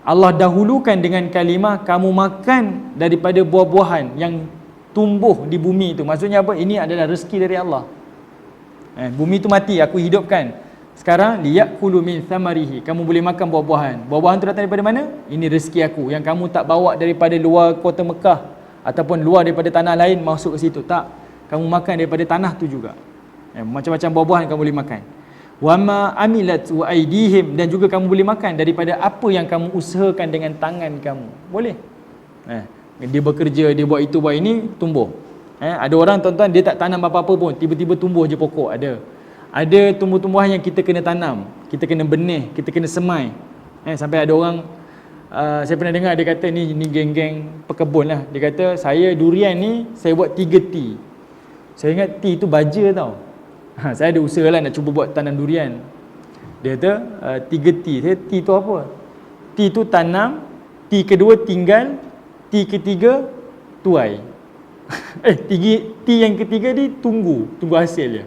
A: Allah dahulukan dengan kalimah kamu makan daripada buah-buahan yang tumbuh di bumi itu. Maksudnya apa? Ini adalah rezeki dari Allah. Bumi itu mati, aku hidupkan. Sekarang liyakulu min thamarihi, kamu boleh makan buah-buahan. Buah-buahan itu datang daripada mana? Ini rezeki aku yang kamu tak bawa daripada luar kota Mekah ataupun luar daripada tanah lain masuk ke situ. Tak, kamu makan daripada tanah tu juga. Macam-macam buah-buahan kamu boleh makan. Wa ma amilat wa aydihim, dan juga kamu boleh makan daripada apa yang kamu usahakan dengan tangan kamu. Boleh. Dia bekerja, dia buat itu, buat ini, tumbuh. Ada orang tuan-tuan, dia tak tanam apa-apa pun, tiba-tiba tumbuh je pokok. Ada tumbuh-tumbuhan yang kita kena tanam, kita kena benih, kita kena semai. Sampai ada orang, saya pernah dengar dia kata, ni geng-geng pekebun lah. Dia kata, saya durian ni, saya buat 3 T. Saya ingat T tu baja tau. Saya ada usaha lah nak cuba buat tanam durian. Dia kata 3 T. Saya, T tu apa? T tu tanam, T kedua tinggal, T ketiga tuai. T yang ketiga ni tunggu hasil je.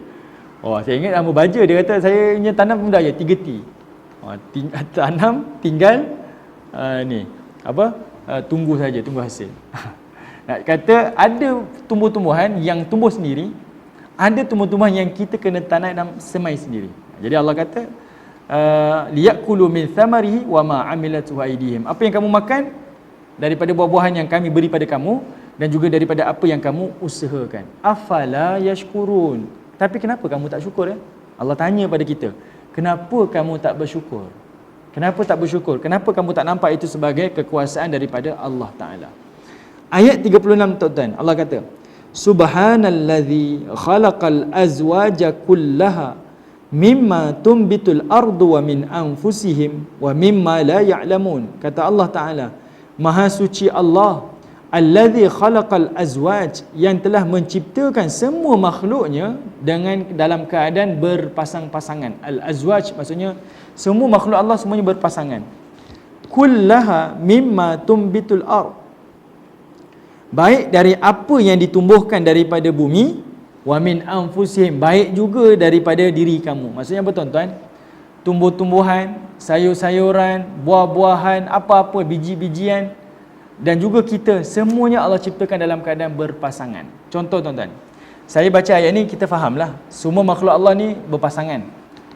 A: Saya ingat nama baja. Dia kata saya punya tanam pun dah 3 T. Tanam, tinggal, tunggu saja, tunggu hasil. Nak kata ada tumbuh-tumbuhan yang tumbuh sendiri, ada tumbuh-tumbuhan yang kita kena tanam semai sendiri. Jadi Allah kata liyakulu min thamarihi wa ma amilatu aydihim. Apa yang kamu makan daripada buah-buahan yang kami beri pada kamu, dan juga daripada apa yang kamu usahakan. Afala yashkurun. Tapi kenapa kamu tak syukur? Allah tanya pada kita, kenapa kamu tak bersyukur? Kenapa tak bersyukur? Kenapa kamu tak nampak itu sebagai kekuasaan daripada Allah Ta'ala? Ayat 36 tuan-tuan, Allah kata, Subhanallazi khalaqal azwaja kullaha mimma tumbitul ardu wa min anfusihim wa mimma la ya'lamun. Kata Allah Ta'ala, Maha suci Allah, allazi khalaqal azwaj, yang telah menciptakan semua makhluknya dengan dalam keadaan berpasang-pasangan. Al azwaj maksudnya semua makhluk Allah semuanya berpasangan. Kullaha mimma tumbitul ard, baik dari apa yang ditumbuhkan daripada bumi, wa min anfusihim, baik juga daripada diri kamu. Maksudnya apa tuan-tuan? Tumbuh-tumbuhan, sayur-sayuran, buah-buahan, apa-apa, biji-bijian, dan juga kita, semuanya Allah ciptakan dalam keadaan berpasangan. Contoh tuan-tuan, saya baca ayat ni, kita fahamlah semua makhluk Allah ni berpasangan.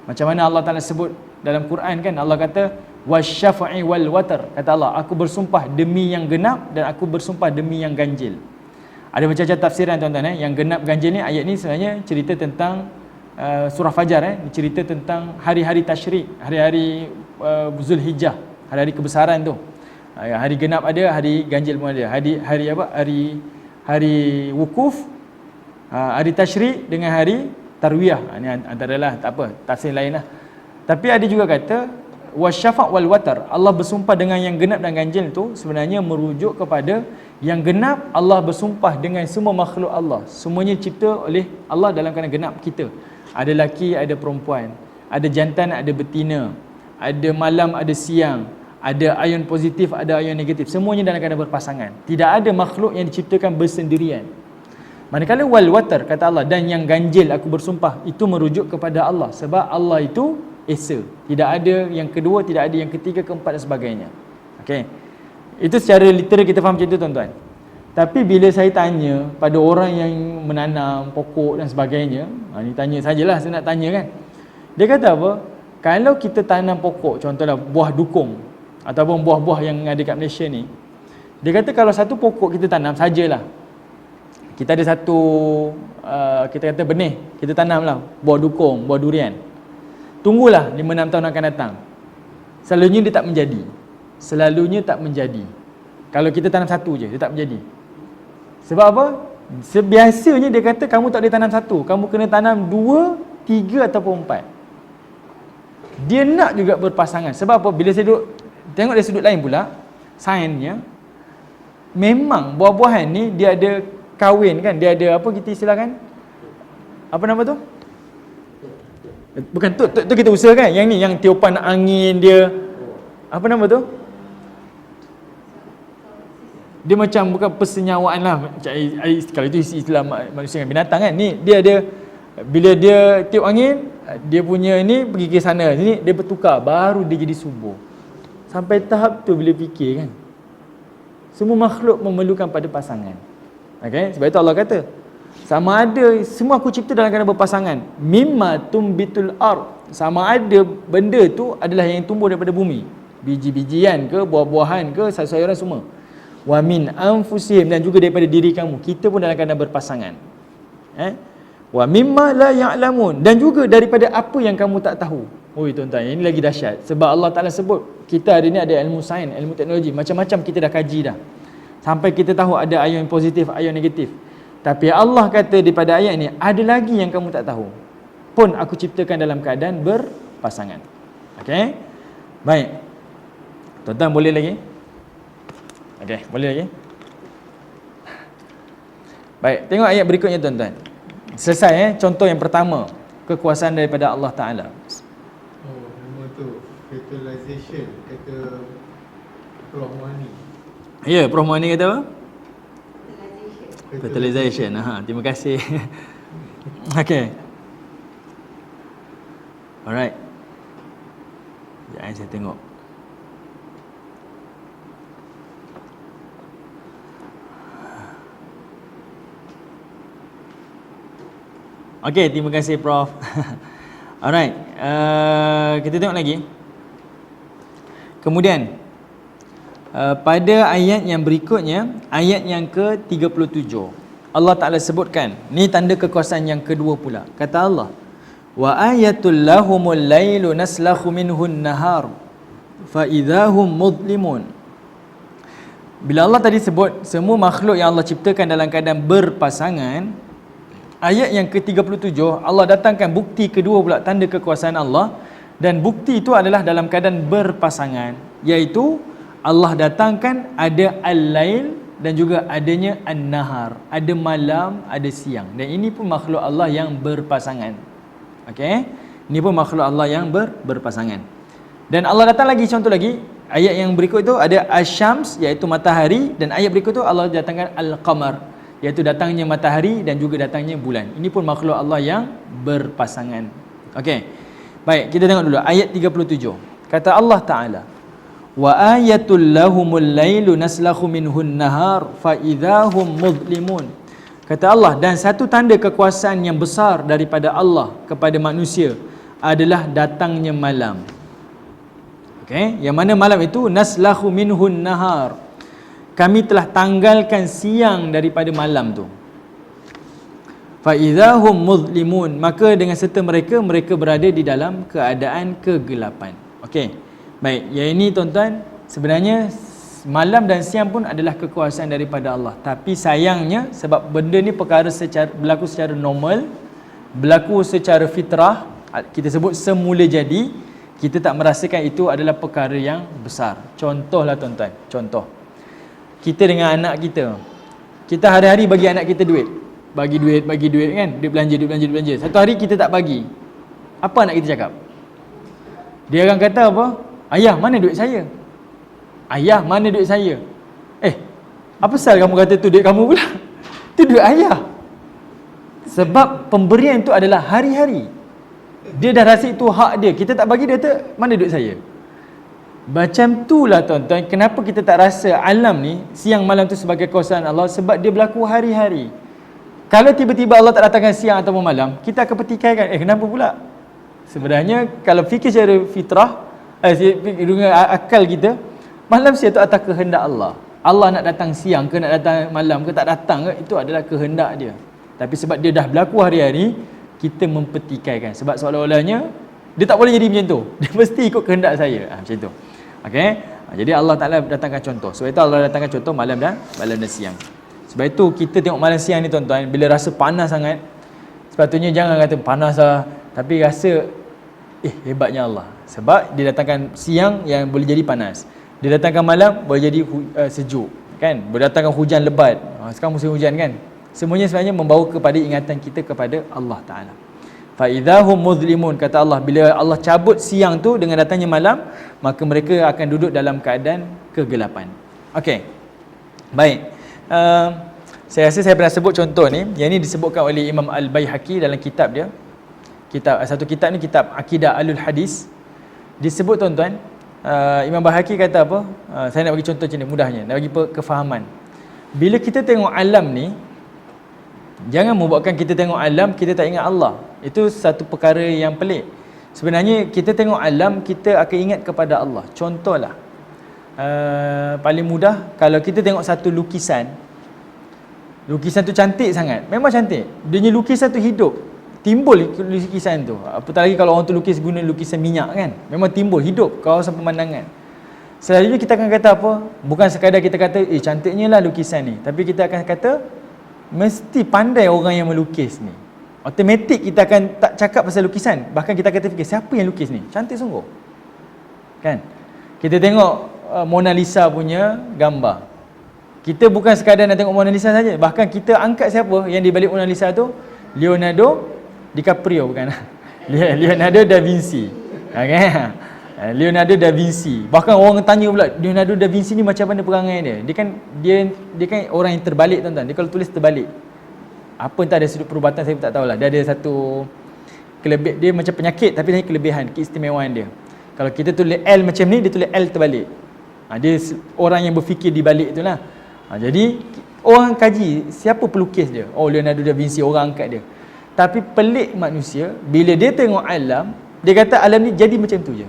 A: Macam mana Allah Ta'ala sebut dalam Quran kan, Allah kata wasyafa'i wal watar. Kata Allah, aku bersumpah demi yang genap dan aku bersumpah demi yang ganjil. Ada macam-macam tafsiran tuan-tuan. Yang genap ganjil ni, ayat ni sebenarnya cerita tentang surah Fajar. Cerita tentang hari-hari tasyrik, hari-hari Zulhijjah, hari-hari kebesaran tu. Hari genap ada, hari ganjil pun ada. Hari apa? Hari wukuf, hari tasyrik dengan hari tarwiyah. Ini antaralah, tak apa, tafsir lain lah. Tapi ada juga kata wasyafa' wal watar, Allah bersumpah dengan yang genap dan ganjil tu sebenarnya merujuk kepada yang genap, Allah bersumpah dengan semua makhluk Allah. Semuanya dicipta oleh Allah dalam keadaan genap kita. Ada lelaki, ada perempuan, ada jantan, ada betina, ada malam, ada siang, ada ion positif, ada ion negatif. Semuanya dalam keadaan berpasangan. Tidak ada makhluk yang diciptakan bersendirian. Manakala wal watar, kata Allah, dan yang ganjil aku bersumpah, itu merujuk kepada Allah, sebab Allah itu esa, tidak ada yang kedua, tidak ada yang ketiga, keempat dan sebagainya. Okey, itu secara literal kita faham macam tu tuan-tuan. Tapi bila saya tanya pada orang yang menanam pokok dan sebagainya, ni tanya sajalah, saya nak tanya kan, dia kata apa, kalau kita tanam pokok, contohlah buah dukung ataupun buah-buah yang ada kat Malaysia ni, dia kata kalau satu pokok kita tanam sajalah, kita ada satu kita kata benih, kita tanamlah buah dukung, buah durian, tunggulah 5-6 tahun akan datang, selalunya dia tak menjadi. Selalunya tak menjadi. Kalau kita tanam satu je, dia tak menjadi. Sebab apa? Sebiasanya dia kata kamu tak boleh tanam satu, kamu kena tanam 2, 3 ataupun 4. Dia nak juga berpasangan. Sebab apa? Bila saya tengok dari sudut lain pula, sainsnya, memang buah-buahan ni dia ada kahwin kan, dia ada apa kita istilahkan, apa nama tu? Bukan tu kita usaha kan, yang ni yang tiupan angin dia, apa nama tu? Dia macam bukan persenyawaan lah, kalau itu istilah manusia dengan binatang kan. Ni dia ada, bila dia tiup angin, dia punya ni pergi ke sana, ni dia bertukar, baru dia jadi subur. Sampai tahap tu bila fikir kan, semua makhluk memerlukan pada pasangan. Okay? Sebab itu Allah kata, sama ada, semua aku cipta dalam keadaan berpasangan. Mimma tumbitul ard, sama ada benda tu adalah yang tumbuh daripada bumi, biji-bijian ke, buah-buahan ke, sayur-sayuran semua. Wa min anfusihim, dan juga daripada diri kamu, kita pun dalam keadaan berpasangan. Wa mimma la ya'lamun, dan juga daripada apa yang kamu tak tahu. Oi tuan-tuan, ini lagi dahsyat. Sebab Allah Ta'ala sebut, kita hari ni ada ilmu sains, ilmu teknologi, macam-macam kita dah kaji dah, sampai kita tahu ada ion positif, ion negatif. Tapi Allah kata daripada ayat ni, ada lagi yang kamu tak tahu, pun aku ciptakan dalam keadaan berpasangan. Okey, baik tuan-tuan, boleh lagi? Okey, boleh lagi? Baik, tengok ayat berikutnya tuan-tuan. Selesai contoh yang pertama, kekuasaan daripada Allah Ta'ala.
C: Oh, nama tu fertilization, kata Prof Muani.
A: Ya, Prof Muani kata apa? Fertilization. Terima kasih. Okey. Alright. Sekejap saya tengok. Okey, terima kasih Prof. Alright, kita tengok lagi. Kemudian pada ayat yang berikutnya, ayat yang ke-37, Allah Ta'ala sebutkan, ni tanda kekuasaan yang kedua pula. Kata Allah, wa ayatul lahumul lailu naslakhu minhun nahar fa idahum mudlimun. Bila Allah tadi sebut semua makhluk yang Allah ciptakan dalam keadaan berpasangan, ayat yang ke-37 Allah datangkan bukti kedua pula, tanda kekuasaan Allah, dan bukti itu adalah dalam keadaan berpasangan, iaitu Allah datangkan ada al-lail dan juga adanya an-nahar, ada malam, ada siang. Dan ini pun makhluk Allah yang berpasangan. Okey, ini pun makhluk Allah yang berpasangan. Dan Allah datang lagi contoh lagi, ayat yang berikut itu ada asy-syams, iaitu matahari, dan ayat berikut itu Allah datangkan al-qamar, iaitu datangnya matahari dan juga datangnya bulan. Ini pun makhluk Allah yang berpasangan. Okey, baik, kita tengok dulu ayat 37. Kata Allah Ta'ala, wa ayatul lahumul lailu naslakhu minhun nahar fa idahum mudlimun. Kata Allah, dan satu tanda kekuasaan yang besar daripada Allah kepada manusia adalah datangnya malam. Okey, yang mana malam itu naslakhu minhun nahar, kami telah tanggalkan siang daripada malam tu. Fa idahum mudlimun, maka dengan serta mereka berada di dalam keadaan kegelapan. Okey. Baik, yang ini tuan-tuan, sebenarnya malam dan siang pun adalah kekuasaan daripada Allah. Tapi sayangnya, sebab benda ni perkara berlaku secara normal, berlaku secara fitrah, kita sebut semula jadi, kita tak merasakan itu adalah perkara yang besar. Contohlah tuan-tuan, contoh, kita dengan anak kita, kita hari-hari bagi anak kita duit, bagi duit kan, duit belanja. Satu hari kita tak bagi, apa anak kita cakap? Dia akan kata apa? Ayah, mana duit saya? Ayah, mana duit saya? Apa pasal kamu kata tu duit kamu pula? Tu duit ayah. Sebab pemberian itu adalah hari-hari. Dia dah rasa itu hak dia. Kita tak bagi dia, mana duit saya? Macam itulah tuan-tuan, kenapa kita tak rasa alam ni, siang malam tu sebagai kuasaan Allah, sebab dia berlaku hari-hari. Kalau tiba-tiba Allah tak datangkan siang atau malam, kita akan petikaikan, kenapa pula? Sebenarnya kalau fikir secara fitrah, dengan akal kita, malam siang tu atas kehendak Allah. Allah nak datang siang ke, nak datang malam ke, tak datang ke, itu adalah kehendak dia. Tapi sebab dia dah berlaku hari-hari, kita mempetikaikan. Sebab seolah-olahnya dia tak boleh jadi macam tu. Dia mesti ikut kehendak saya. Macam tu. Okey. Jadi Allah Taala datangkan contoh. Sebab itu Allah datangkan contoh malam dan siang. Sebab itu kita tengok malam siang ni tuan-tuan, bila rasa panas sangat, sepatutnya jangan kata panas lah, tapi rasa hebatnya Allah. Sebab dia datangkan siang yang boleh jadi panas. Dia datangkan malam boleh jadi sejuk, kan? Boleh datangkan hujan lebat. Sekarang musim hujan, kan? Semuanya sebenarnya membawa kepada ingatan kita kepada Allah Taala. Fa idahum muzlimun, kata Allah, bila Allah cabut siang tu dengan datangnya malam, maka mereka akan duduk dalam keadaan kegelapan. Okey. Baik. Saya rasa saya pernah sebut contoh ni. Yang ini disebutkan oleh Imam Al-Baihaqi dalam kitab dia. Satu kitab ni kitab Aqidah Alul Hadis. Disebut tuan-tuan, Imam Baihaqi kata apa? Saya nak bagi contoh macam ni mudahnya, nak bagi kefahaman. Bila kita tengok alam ni, jangan membuatkan kita tengok alam kita tak ingat Allah. Itu satu perkara yang pelik. Sebenarnya kita tengok alam, kita akan ingat kepada Allah. Contohlah, paling mudah, kalau kita tengok satu lukisan tu cantik sangat, memang cantik. Dia punya lukisan tu hidup, timbul lukisan tu. Apatah lagi kalau orang tu lukis guna lukisan minyak, kan, memang timbul, hidup kawasan pemandangan. Selalunya kita akan kata apa? Bukan sekadar kita kata cantiknya lah lukisan ni, tapi kita akan kata mesti pandai orang yang melukis ni. Automatik kita akan tak cakap pasal lukisan, bahkan kita akan fikir siapa yang lukis ni, cantik sungguh, kan? Kita tengok Mona Lisa punya gambar, kita bukan sekadar nak tengok Mona Lisa saja, bahkan kita angkat siapa yang di balik Mona Lisa tu. Leonardo DiCaprio, bukan? Leonardo da Vinci, okay? Leonardo da Vinci. Bahkan orang tanya pula, Leonardo da Vinci ni macam mana perangai dia? Dia kan orang yang terbalik, tuan-tuan. Dia kalau tulis terbalik, apa entah ada sudut perubatan, saya pun tak tahulah. Dia ada satu kelebihan, dia macam penyakit tapi ada kelebihan, keistimewaan dia. Kalau kita tulis L macam ni, dia tulis L terbalik. Dia orang yang berfikir di balik itulah. Jadi orang kaji siapa pelukis dia. Oh, Leonardo da Vinci, orang angkat dia. Tapi pelik manusia, bila dia tengok alam, dia kata alam ni jadi macam tu je.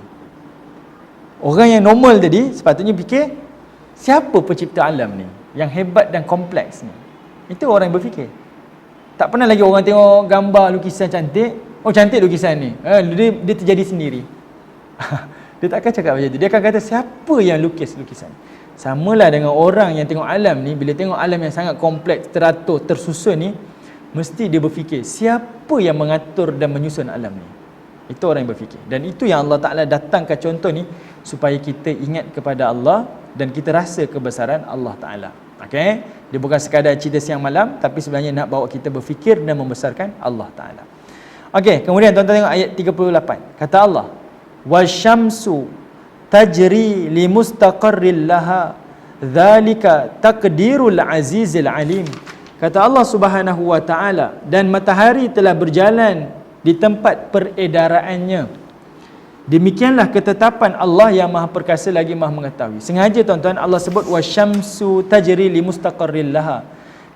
A: Orang yang normal tadi sepatutnya fikir, siapa pencipta alam ni yang hebat dan kompleks ni? Itu orang yang berfikir. Tak pernah lagi orang tengok gambar lukisan cantik, oh cantik lukisan ni, dia terjadi sendiri. Dia tak akan cakap macam tu. Dia akan kata siapa yang lukis lukisan. Samalah dengan orang yang tengok alam ni, bila tengok alam yang sangat kompleks, teratur, tersusun ni, mesti dia berfikir siapa yang mengatur dan menyusun alam ni. Itu orang yang berfikir. Dan itu yang Allah Ta'ala datangkan contoh ni, supaya kita ingat kepada Allah dan kita rasa kebesaran Allah Ta'ala. Okay? Dia bukan sekadar cerita siang malam, tapi sebenarnya nak bawa kita berfikir dan membesarkan Allah Ta'ala. Okay, kemudian tuan-tuan tengok ayat 38. Kata Allah, wasyamsu tajri limustaqarril laha dzalika taqdirul azizil alim. Kata Allah Subhanahu wa taala, dan matahari telah berjalan di tempat peredaraannya. Demikianlah ketetapan Allah yang Maha Perkasa lagi Maha Mengetahui. Sengaja tuan-tuan Allah sebut wasyamsu tajri limustaqarril laha.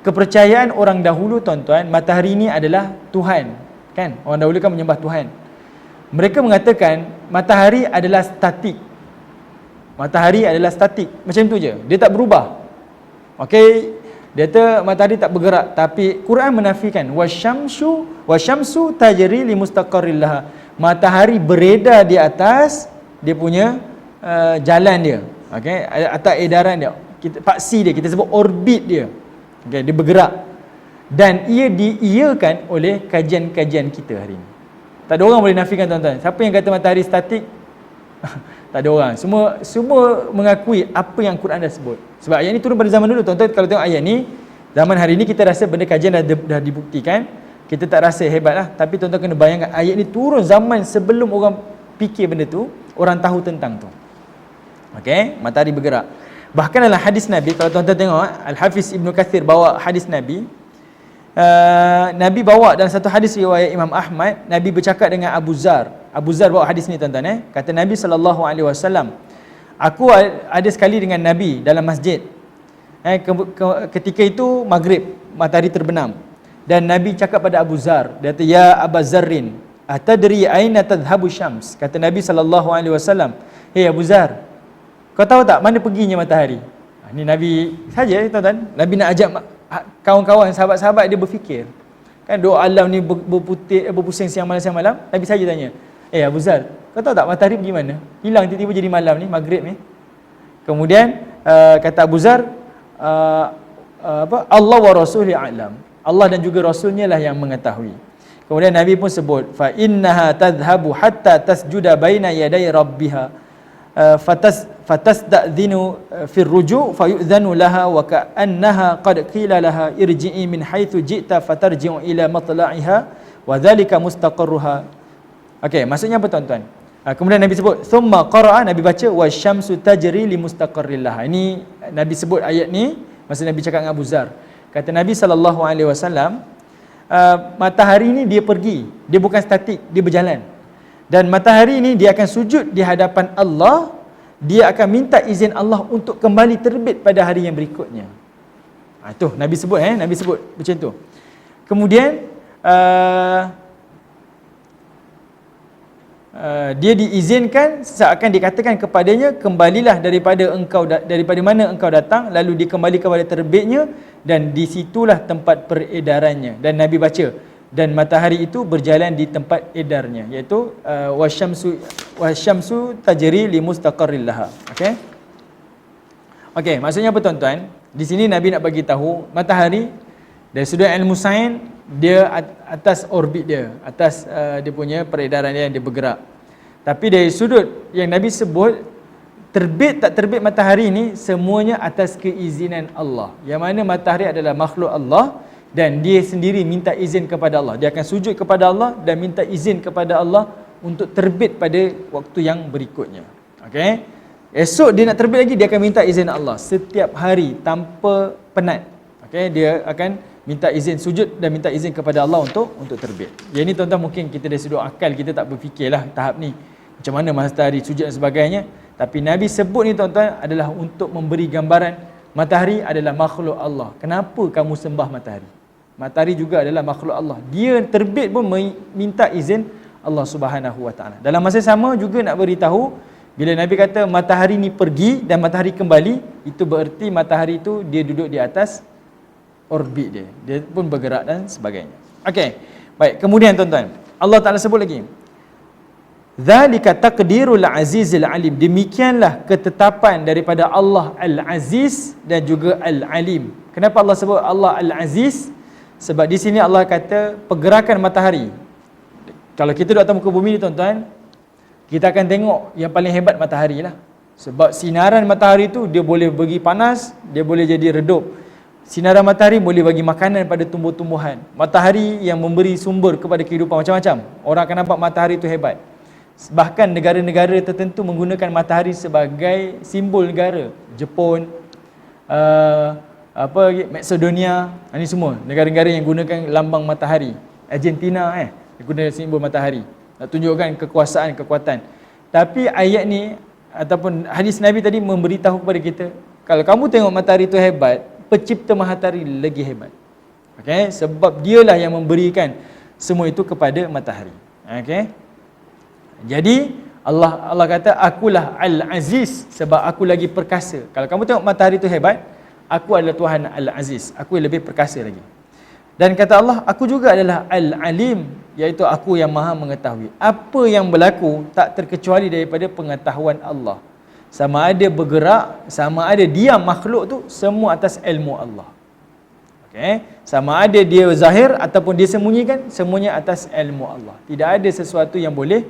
A: Kepercayaan orang dahulu tuan-tuan, matahari ini adalah Tuhan, kan? Orang dahulu kan menyembah Tuhan. Mereka mengatakan matahari adalah statik. Matahari adalah statik, macam tu je, dia tak berubah. Okey, dia kata matahari tak bergerak, tapi Quran menafikan wasyamsu tajri limustaqarril laha. Matahari beredar di atas dia punya jalan dia. Okey, atas edaran dia. Paksi dia, kita sebut orbit dia. Okey, dia bergerak. Dan ia diiyakan oleh kajian-kajian kita hari ini. Tak ada orang boleh nafikan, tuan-tuan. Siapa yang kata matahari statik? Tak ada orang. Semua mengakui apa yang Quran dah sebut. Sebab ayat ni turun pada zaman dulu, tuan-tuan. Kalau tengok ayat ni, zaman hari ni kita rasa benda kajian dah dibuktikan, kita tak rasa hebat lah. Tapi tuan-tuan kena bayangkan, ayat ni turun zaman sebelum orang fikir benda tu, orang tahu tentang tu. Okey, matahari bergerak. Bahkan dalam hadis Nabi, kalau tuan-tuan tengok, Al-Hafiz Ibn Kathir bawa hadis Nabi, Nabi bawa dalam satu hadis riwayat Imam Ahmad, Nabi bercakap dengan Abu Zar. Abu Zar bawa hadis ni tuan-tuan. Kata Nabi SAW, aku ada sekali dengan Nabi dalam masjid. Ketika itu maghrib, matahari terbenam. Dan Nabi cakap pada Abu Zar, dia kata, ya Aba Zarrin, atadri aina tadhhabu syams? Kata Nabi SAW, hey Abu Zar, kau tahu tak mana perginya matahari? Ni Nabi saja tuan-tuan. Nabi nak ajak kawan-kawan, sahabat-sahabat dia berfikir. Kan dua alam ni berpusing siang malam. Nabi saja tanya, Abu Zar, kau tahu tak matahari pergi mana? Hilang tiba-tiba jadi malam ni, maghrib ni. Kemudian kata Abu Zar, Allah wa rasuli a'lam. Allah dan juga Rasulnya lah yang mengetahui. Kemudian Nabi pun sebut, fa innaha tadhhabu hatta tasjuda baina yaday rabbiha fatasda'dhinu fi ar-ruju' fayu'dhanu laha wa ka'annaha qad qila laha irji'i min haitsu ji'ta fatarji'u ila matla'iha wa dhalika mustaqarruha. Okey, maksudnya apa tuan-tuan? Kemudian Nabi sebut, thumma qara'a, Nabi baca, wasyamsu tajri li mustaqarril laha. Ini Nabi sebut ayat ni masa Nabi cakap dengan Abu Zar. Kata Nabi SAW, matahari ni dia pergi, dia bukan statik, dia berjalan. Dan matahari ni dia akan sujud di hadapan Allah, dia akan minta izin Allah untuk kembali terbit pada hari yang berikutnya. Itu Nabi sebut, Nabi sebut macam tu. Kemudian dia diizinkan seakan dikatakan kepadanya, kembalilah daripada mana engkau datang, lalu dikembali kepada terbitnya, dan disitulah tempat peredarannya. Dan Nabi baca, dan matahari itu berjalan di tempat edarnya, iaitu wasyamsu tajri li mustaqarril laha. Okey, maksudnya apa tuan-tuan? Di sini Nabi nak bagi tahu matahari dari sudut ilmu sains, dia atas orbit dia, atas dia punya peredaran dia yang dia bergerak. Tapi dari sudut yang Nabi sebut, terbit tak terbit matahari ni semuanya atas keizinan Allah. Yang mana matahari adalah makhluk Allah dan dia sendiri minta izin kepada Allah. Dia akan sujud kepada Allah dan minta izin kepada Allah untuk terbit pada waktu yang berikutnya. Okey. Esok dia nak terbit lagi, dia akan minta izin Allah setiap hari tanpa penat. Okey, dia akan minta izin sujud dan minta izin kepada Allah untuk terbit. Yang ini tuan-tuan mungkin kita dari sudut akal kita tak berfikirlah tahap ni. Macam mana matahari sujud dan sebagainya. Tapi Nabi sebut ni tuan-tuan adalah untuk memberi gambaran matahari adalah makhluk Allah. Kenapa kamu sembah matahari? Matahari juga adalah makhluk Allah. Dia terbit pun minta izin Allah Subhanahu Wa Taala. Dalam masa sama juga nak beritahu, bila Nabi kata matahari ni pergi dan matahari kembali, itu bererti matahari itu dia duduk di atas orbit dia. Dia pun bergerak dan sebagainya. Okey. Baik, kemudian tuan-tuan, Allah Taala sebut lagi, Zalika taqdirul azizil alim. Demikianlah ketetapan daripada Allah Al-Aziz dan juga Al-Alim. Kenapa Allah sebut Allah Al-Aziz? Sebab di sini Allah kata pergerakan matahari. Kalau kita duduk atas muka bumi ni tuan-tuan, kita akan tengok yang paling hebat matahari lah. Sebab sinaran matahari tu dia boleh bagi panas, dia boleh jadi redup. Sinaran matahari boleh bagi makanan pada tumbuh-tumbuhan. Matahari yang memberi sumber kepada kehidupan macam-macam. Orang akan nampak matahari tu hebat. Bahkan negara-negara tertentu menggunakan matahari sebagai simbol negara. Jepun, Macedonia, ini semua negara-negara yang gunakan lambang matahari. Argentina guna simbol matahari, nak tunjukkan kekuasaan, kekuatan. Tapi ayat ni ataupun hadis Nabi tadi memberitahu kepada kita, kalau kamu tengok matahari itu hebat, pencipta matahari lagi hebat. Okey, sebab dialah yang memberikan semua itu kepada matahari. Okey. Jadi Allah kata akulah Al-Aziz sebab aku lagi perkasa. Kalau kamu tengok matahari itu hebat, aku adalah Tuhan Al-Aziz, aku yang lebih perkasa lagi. Dan kata Allah, aku juga adalah Al-Alim, iaitu aku yang maha mengetahui. Apa yang berlaku tak terkecuali daripada pengetahuan Allah. Sama ada bergerak, sama ada diam makhluk tu, semua atas ilmu Allah. Okay? Sama ada dia zahir ataupun dia sembunyikan, semuanya atas ilmu Allah. Tidak ada sesuatu yang boleh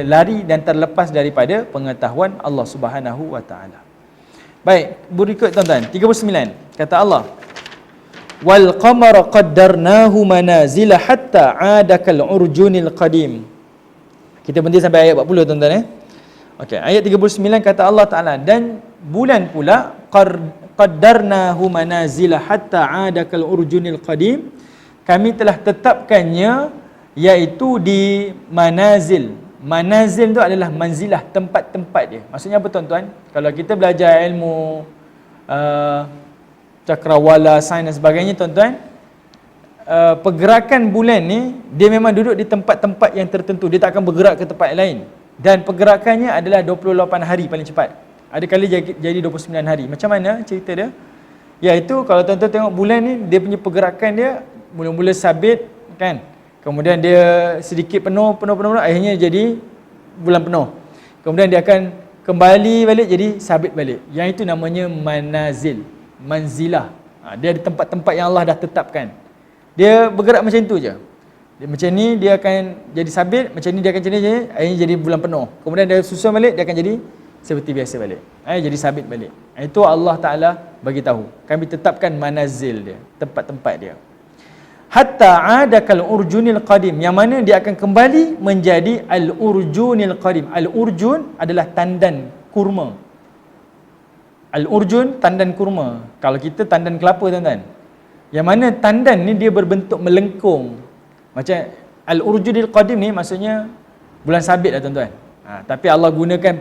A: lari dan terlepas daripada pengetahuan Allah Subhanahu Wa Taala. Baik, berikut tuan-tuan, 39. Kata Allah, wal qamara qaddarnahu manazila hatta 'ada kal urjunil qadim. Kita berhenti sampai ayat 40 tuan-tuan. Okey, ayat 39 kata Allah Taala, dan bulan pula qaddarnahu manazila hatta 'ada kal urjunil qadim. Kami telah tetapkannya iaitu di manazil. Manazil tu adalah manzilah, tempat-tempat dia. Maksudnya apa tuan-tuan? Kalau kita belajar ilmu cakrawala, sains dan sebagainya tuan-tuan, pergerakan bulan ni dia memang duduk di tempat-tempat yang tertentu, dia tak akan bergerak ke tempat lain, dan pergerakannya adalah 28 hari paling cepat. Ada kali jadi 29 hari. Macam mana cerita dia? Iaitu kalau tuan-tuan tengok bulan ni, dia punya pergerakan dia mula-mula sabit kan, kemudian dia sedikit penuh, akhirnya jadi bulan penuh, kemudian dia akan kembali balik jadi sabit balik. Yang itu namanya manazil, manzilah. Dia ada tempat-tempat yang Allah dah tetapkan. Dia bergerak macam tu je. Dia macam ni dia akan jadi sabit, macam ni dia akan jadi akhirnya jadi bulan penuh. Kemudian dia susun balik, dia akan jadi seperti biasa balik. Jadi sabit balik. Itu Allah Taala bagi tahu. Kami tetapkan manazil dia, tempat-tempat dia. Hatta 'ada kal urjunil qadim, yang mana dia akan kembali menjadi al-urjunil qadim. Al-urjun adalah tandan kurma. Al-urjun tandan kurma. Kalau kita tandan kelapa tuan-tuan, yang mana tandan ni dia berbentuk melengkung. Macam al-urjunil qadim ni maksudnya bulan sabit lah tuan-tuan. Tapi Allah gunakan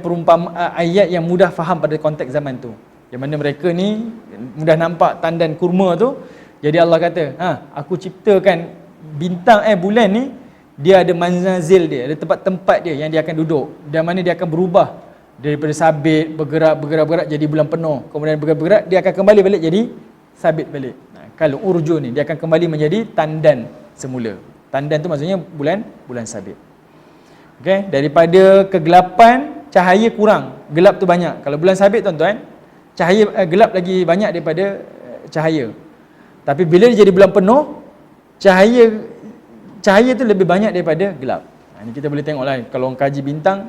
A: ayat yang mudah faham pada konteks zaman tu. Yang mana mereka ni mudah nampak tandan kurma tu. Jadi Allah kata, aku ciptakan bintang bulan ni, dia ada manazil dia, ada tempat-tempat dia yang dia akan duduk, dan mana dia akan berubah daripada sabit, bergerak jadi bulan penuh, kemudian bergerak dia akan kembali balik jadi sabit balik. Kalau urjun ni dia akan kembali menjadi tandan semula. Tandan tu maksudnya bulan sabit. Okey, daripada kegelapan cahaya kurang, gelap tu banyak. Kalau bulan sabit tuan-tuan, cahaya gelap lagi banyak daripada cahaya. Tapi bila dia jadi bulan penuh, cahaya tu lebih banyak daripada gelap. Ini kita boleh tengoklah, kalau orang kaji bintang,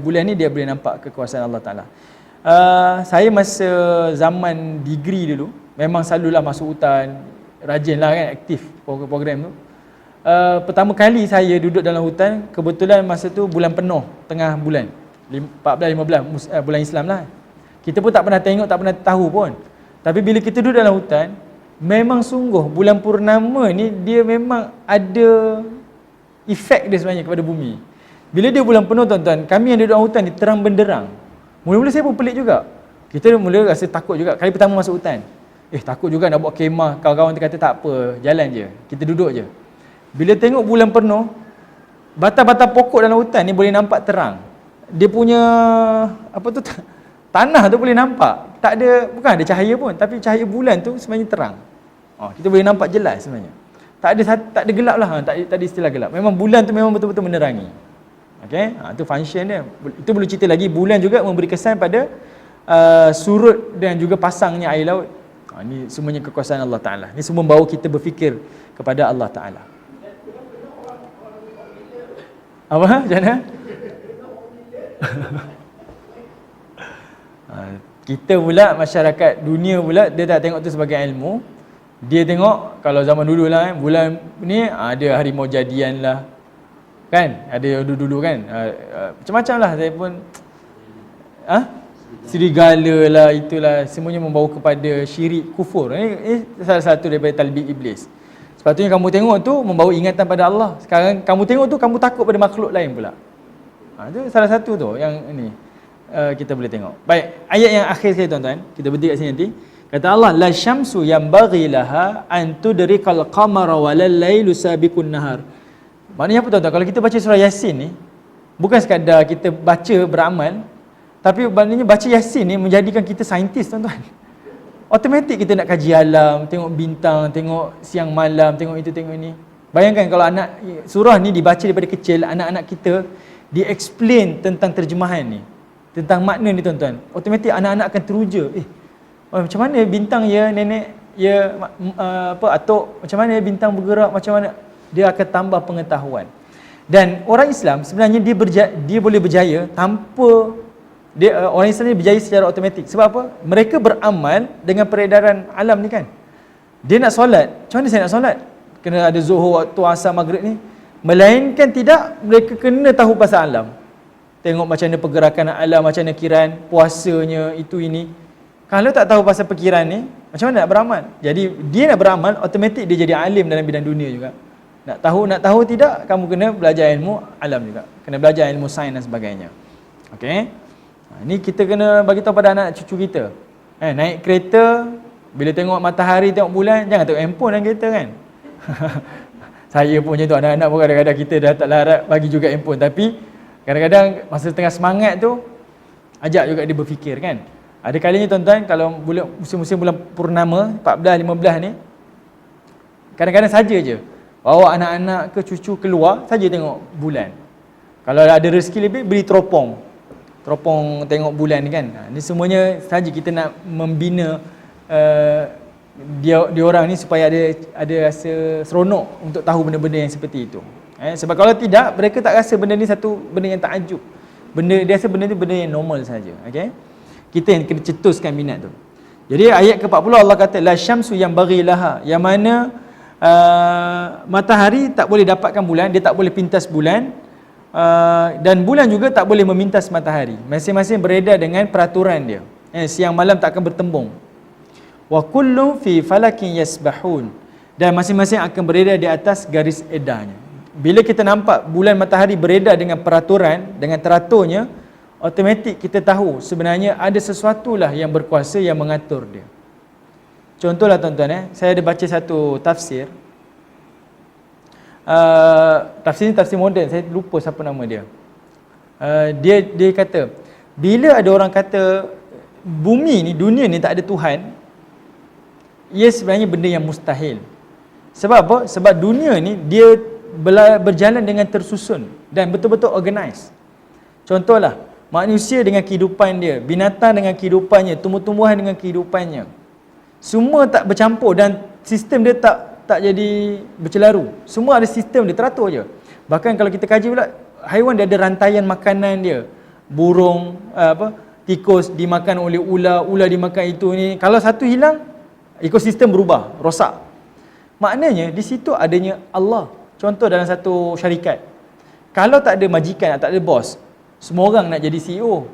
A: bulan ni dia boleh nampak kekuasaan Allah Ta'ala. Saya masa zaman degree dulu, memang selalulah masuk hutan, rajinlah kan, aktif program tu. Pertama kali saya duduk dalam hutan, kebetulan masa tu bulan penuh, tengah bulan 14-15, bulan Islam lah. Kita pun tak pernah tengok, tak pernah tahu pun. Tapi bila kita duduk dalam hutan, memang sungguh bulan purnama ni dia memang ada efek dia sebenarnya kepada bumi. Bila dia bulan penuh tuan-tuan, kami yang duduk dalam hutan ni terang benderang. Mula-mula saya pun pelik juga. Kita mula rasa takut juga. Kali pertama masuk hutan, takut juga nak buat kemah. Kawan-kawan kata tak apa, jalan je, kita duduk je. Bila tengok bulan penuh, batang-batang pokok dalam hutan ni boleh nampak terang. Dia punya tanah tu boleh nampak. Tak ada, bukan ada cahaya pun, tapi cahaya bulan tu sebenarnya terang. Kita boleh nampak jelas sebenarnya. Tak ada gelap lah, tak ada istilah gelap. Memang bulan tu memang betul-betul menerangi. Okey, itu function dia. Itu perlu cerita lagi. Bulan juga memberi kesan pada surut dan juga pasangnya air laut. Ini semuanya kekuasaan Allah Ta'ala. Ini semua membawa kita berfikir kepada Allah Ta'ala. Apa? Macam mana? Kita pula, masyarakat dunia pula, dia tak tengok tu sebagai ilmu. Dia tengok, kalau zaman dulu lah bulan ni ada harimau jadian lah, kan? Ada dulu kan, macam-macam lah. Saya pun serigala lah, itulah, semuanya membawa kepada syirik, kufur. Ini salah satu daripada talbid iblis. Sepatutnya kamu tengok tu membawa ingatan pada Allah. Sekarang kamu tengok tu, kamu takut pada makhluk lain pula. Itu salah satu tu yang ini kita boleh tengok. Baik, ayat yang akhir sekali tuan-tuan, kita berhenti kat sini nanti. Kata Allah, la syamsu yanbaghi laha an tudrikal qamara walal lailu sabiqun nahar. Maknanya apa tuan-tuan? Kalau kita baca surah Yasin ni, bukan sekadar kita baca beramal, tapi maknanya baca Yasin ni menjadikan kita saintis tuan-tuan. Automatik kita nak kaji alam, tengok bintang, tengok siang malam, tengok itu, tengok ini. Bayangkan kalau surah ni dibaca daripada kecil, anak-anak kita di-explain tentang terjemahan ni, tentang makna ni tuan-tuan. Automatik anak-anak akan teruja. Macam mana bintang ya nenek, ya atuk, macam mana bintang bergerak, macam mana, dia akan tambah pengetahuan. Dan orang Islam sebenarnya dia boleh berjaya tanpa orang Islam ni berjaya secara automatik. Sebab apa? Mereka beramal dengan peredaran alam ni kan. Dia nak solat, macam mana saya nak solat? Kena ada zuhur, waktu asar, maghrib ni. Melainkan tidak, mereka kena tahu pasal alam. Tengok macam mana pergerakan alam, macam mana kiraan, puasanya, itu ini. Kalau tak tahu pasal perkiraan ni, macam mana nak beramal? Jadi dia nak beramal, automatik dia jadi alim dalam bidang dunia juga. Nak tahu tidak, kamu kena belajar ilmu alam juga. Kena belajar ilmu sains dan sebagainya. Okey. Ni kita kena bagi tahu pada anak cucu kita. Naik kereta, bila tengok matahari, tengok bulan, jangan tengok handphone dalam kereta kan. Saya pun macam tu, anak-anak pun kadang-kadang kita dah tak larat bagi juga handphone. Tapi kadang-kadang masa tengah semangat tu, ajak juga dia berfikir kan. Ada kalinya tuan-tuan, kalau musim-musim bulan purnama 14, 15 ni, kadang-kadang saja je bawa anak-anak ke cucu keluar, saja tengok bulan. Kalau ada rezeki lebih, beli teropong tengok bulan kan. Ni semuanya saja kita nak membina dia orang ni supaya ada rasa seronok untuk tahu benda-benda yang seperti itu. Sebab kalau tidak, mereka tak rasa benda ni satu benda yang takjub. Dia rasa benda ni benda yang normal saja. Okey. Kita yang kena cetuskan minat tu. Jadi ayat ke-40 Allah kata la syamsu yang bagi laha, yang mana matahari tak boleh dapatkan bulan, dia tak boleh pintas bulan, dan bulan juga tak boleh memintas matahari. Masing-masing beredar dengan peraturan dia. Siang malam tak akan bertembung. Wa kullu fi falakin yasbahun, dan masing-masing akan beredar di atas garis edarnya. Bila kita nampak bulan matahari beredar dengan peraturan, dengan teraturnya, automatik kita tahu sebenarnya ada sesuatu lah yang berkuasa yang mengatur dia. Contohlah tuan-tuan, saya ada baca satu tafsir. Tafsir ni tafsir moden, saya lupa siapa nama dia. Dia kata, bila ada orang kata bumi ni, dunia ni tak ada Tuhan, ia sebenarnya benda yang mustahil. Sebab apa? Sebab dunia ni dia berjalan dengan tersusun dan betul-betul organize. Contohlah, manusia dengan kehidupan dia, binatang dengan kehidupannya, tumbuh-tumbuhan dengan kehidupannya, semua tak bercampur dan sistem dia tak jadi bercelaru. Semua ada sistem dia, teratur je. Bahkan kalau kita kaji pula, haiwan dia ada rantaian makanan dia. Burung, tikus dimakan oleh ular dimakan itu ni. Kalau satu hilang, ekosistem berubah, rosak. Maknanya di situ adanya Allah. Contoh dalam satu syarikat, kalau tak ada majikan, tak ada bos, semua orang nak jadi CEO.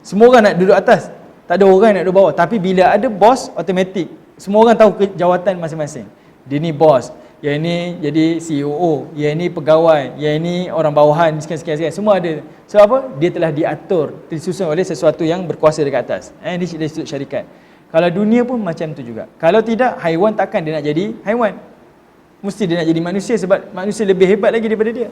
A: Semua orang nak duduk atas, tak ada orang nak duduk bawah. Tapi bila ada bos, automatik semua orang tahu jawatan masing-masing. Dia ni bos, yang ni jadi CEO, yang ni pegawai, yang ni orang bawahan, sekian-sekian. Semua ada. Sebab apa? Dia telah diatur, disusun oleh sesuatu yang berkuasa dekat atas. Ini disebut syarikat. Kalau dunia pun macam tu juga. Kalau tidak, haiwan takkan dia nak jadi haiwan. Mesti dia nak jadi manusia, sebab manusia lebih hebat lagi daripada dia.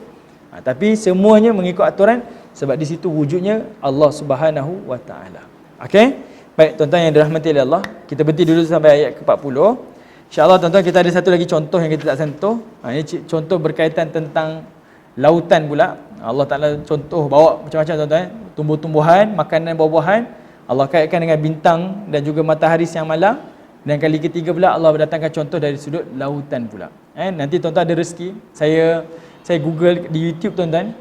A: Tapi semuanya mengikut aturan, sebab di situ wujudnya Allah Subhanahu wa taala. Okey? Baik, tuan-tuan yang dirahmati oleh Allah, kita berhenti dulu sampai ayat ke-40. InsyaAllah tuan-tuan, kita ada satu lagi contoh yang kita tak sentuh. Ini contoh berkaitan tentang lautan pula. Allah Ta'ala contoh bawa macam-macam tuan-tuan. Tumbuh-tumbuhan, makanan, buah-buahan. Allah kaitkan dengan bintang dan juga matahari siang malam. Dan kali ketiga pula Allah mendatangkan contoh dari sudut lautan pula. Nanti tuan-tuan ada rezeki, saya Google di YouTube tuan-tuan.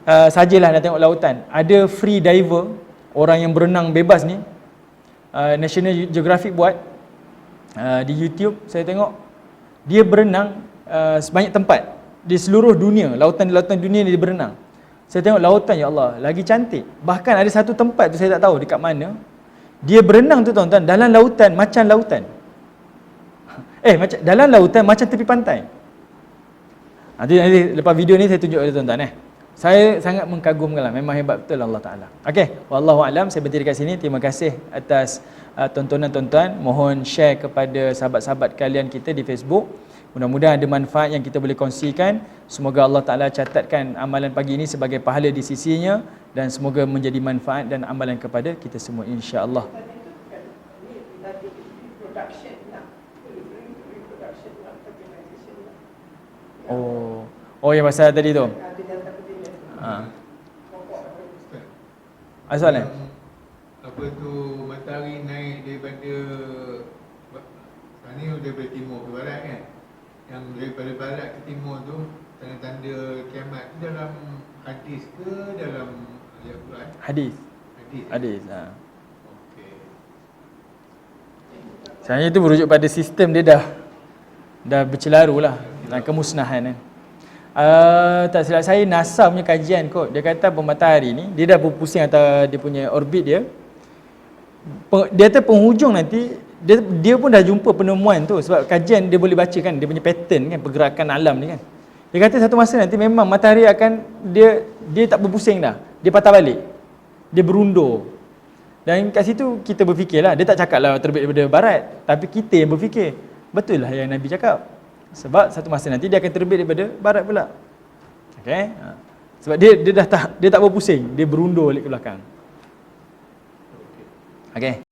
A: Sajalah nak tengok lautan. Ada free diver, orang yang berenang bebas ni. National Geographic buat di YouTube, saya tengok dia berenang sebanyak tempat di seluruh dunia, lautan-lautan dunia dia berenang. Saya tengok lautan, ya Allah, lagi cantik. Bahkan ada satu tempat tu saya tak tahu dekat mana. Dia berenang tu tuan-tuan dalam lautan macam lautan. Macam dalam lautan macam tepi pantai. Nanti lepas video ni saya tunjuk kepada tuan-tuan Saya sangat mengagumkanlah, memang hebat betul Allah Ta'ala. Okey, wallahu a'lam, saya berhenti dekat sini. Terima kasih atas tontonan tuan-tuan. Mohon share kepada sahabat-sahabat kalian kita di Facebook. Mudah-mudahan ada manfaat yang kita boleh kongsikan. Semoga Allah Ta'ala catatkan amalan pagi ini sebagai pahala di sisinya, dan semoga menjadi manfaat dan amalan kepada kita semua, insya-Allah. Oh yang pasal tadi tu. Soalan?
C: Apa tu, matahari naik daripada ni daripada timur ke barat kan? Yang daripada barat ke timur tu tanda-tanda kiamat dalam hadis ke dalam ayat Quran?
A: Hadis. Okey. Sebenarnya itu merujuk pada sistem dia dah bercelaru lah, kemusnahan tak silap saya, NASA punya kajian kot. Dia kata matahari ni dia dah berpusing atas dia punya orbit dia. dia kata penghujung nanti dia pun dah jumpa penemuan tu, sebab kajian dia boleh baca kan dia punya pattern kan, pergerakan alam ni kan. Dia kata satu masa nanti memang matahari akan dia tak berpusing dah, dia patah balik, dia berundur. Dan kat situ kita berfikirlah, dia tak cakap lah terbit daripada barat, tapi kita yang berfikir betul lah yang Nabi cakap, sebab satu masa nanti dia akan terbit daripada barat pula. Okey, sebab dia tak berpusing, dia berundur balik ke belakang. Okey.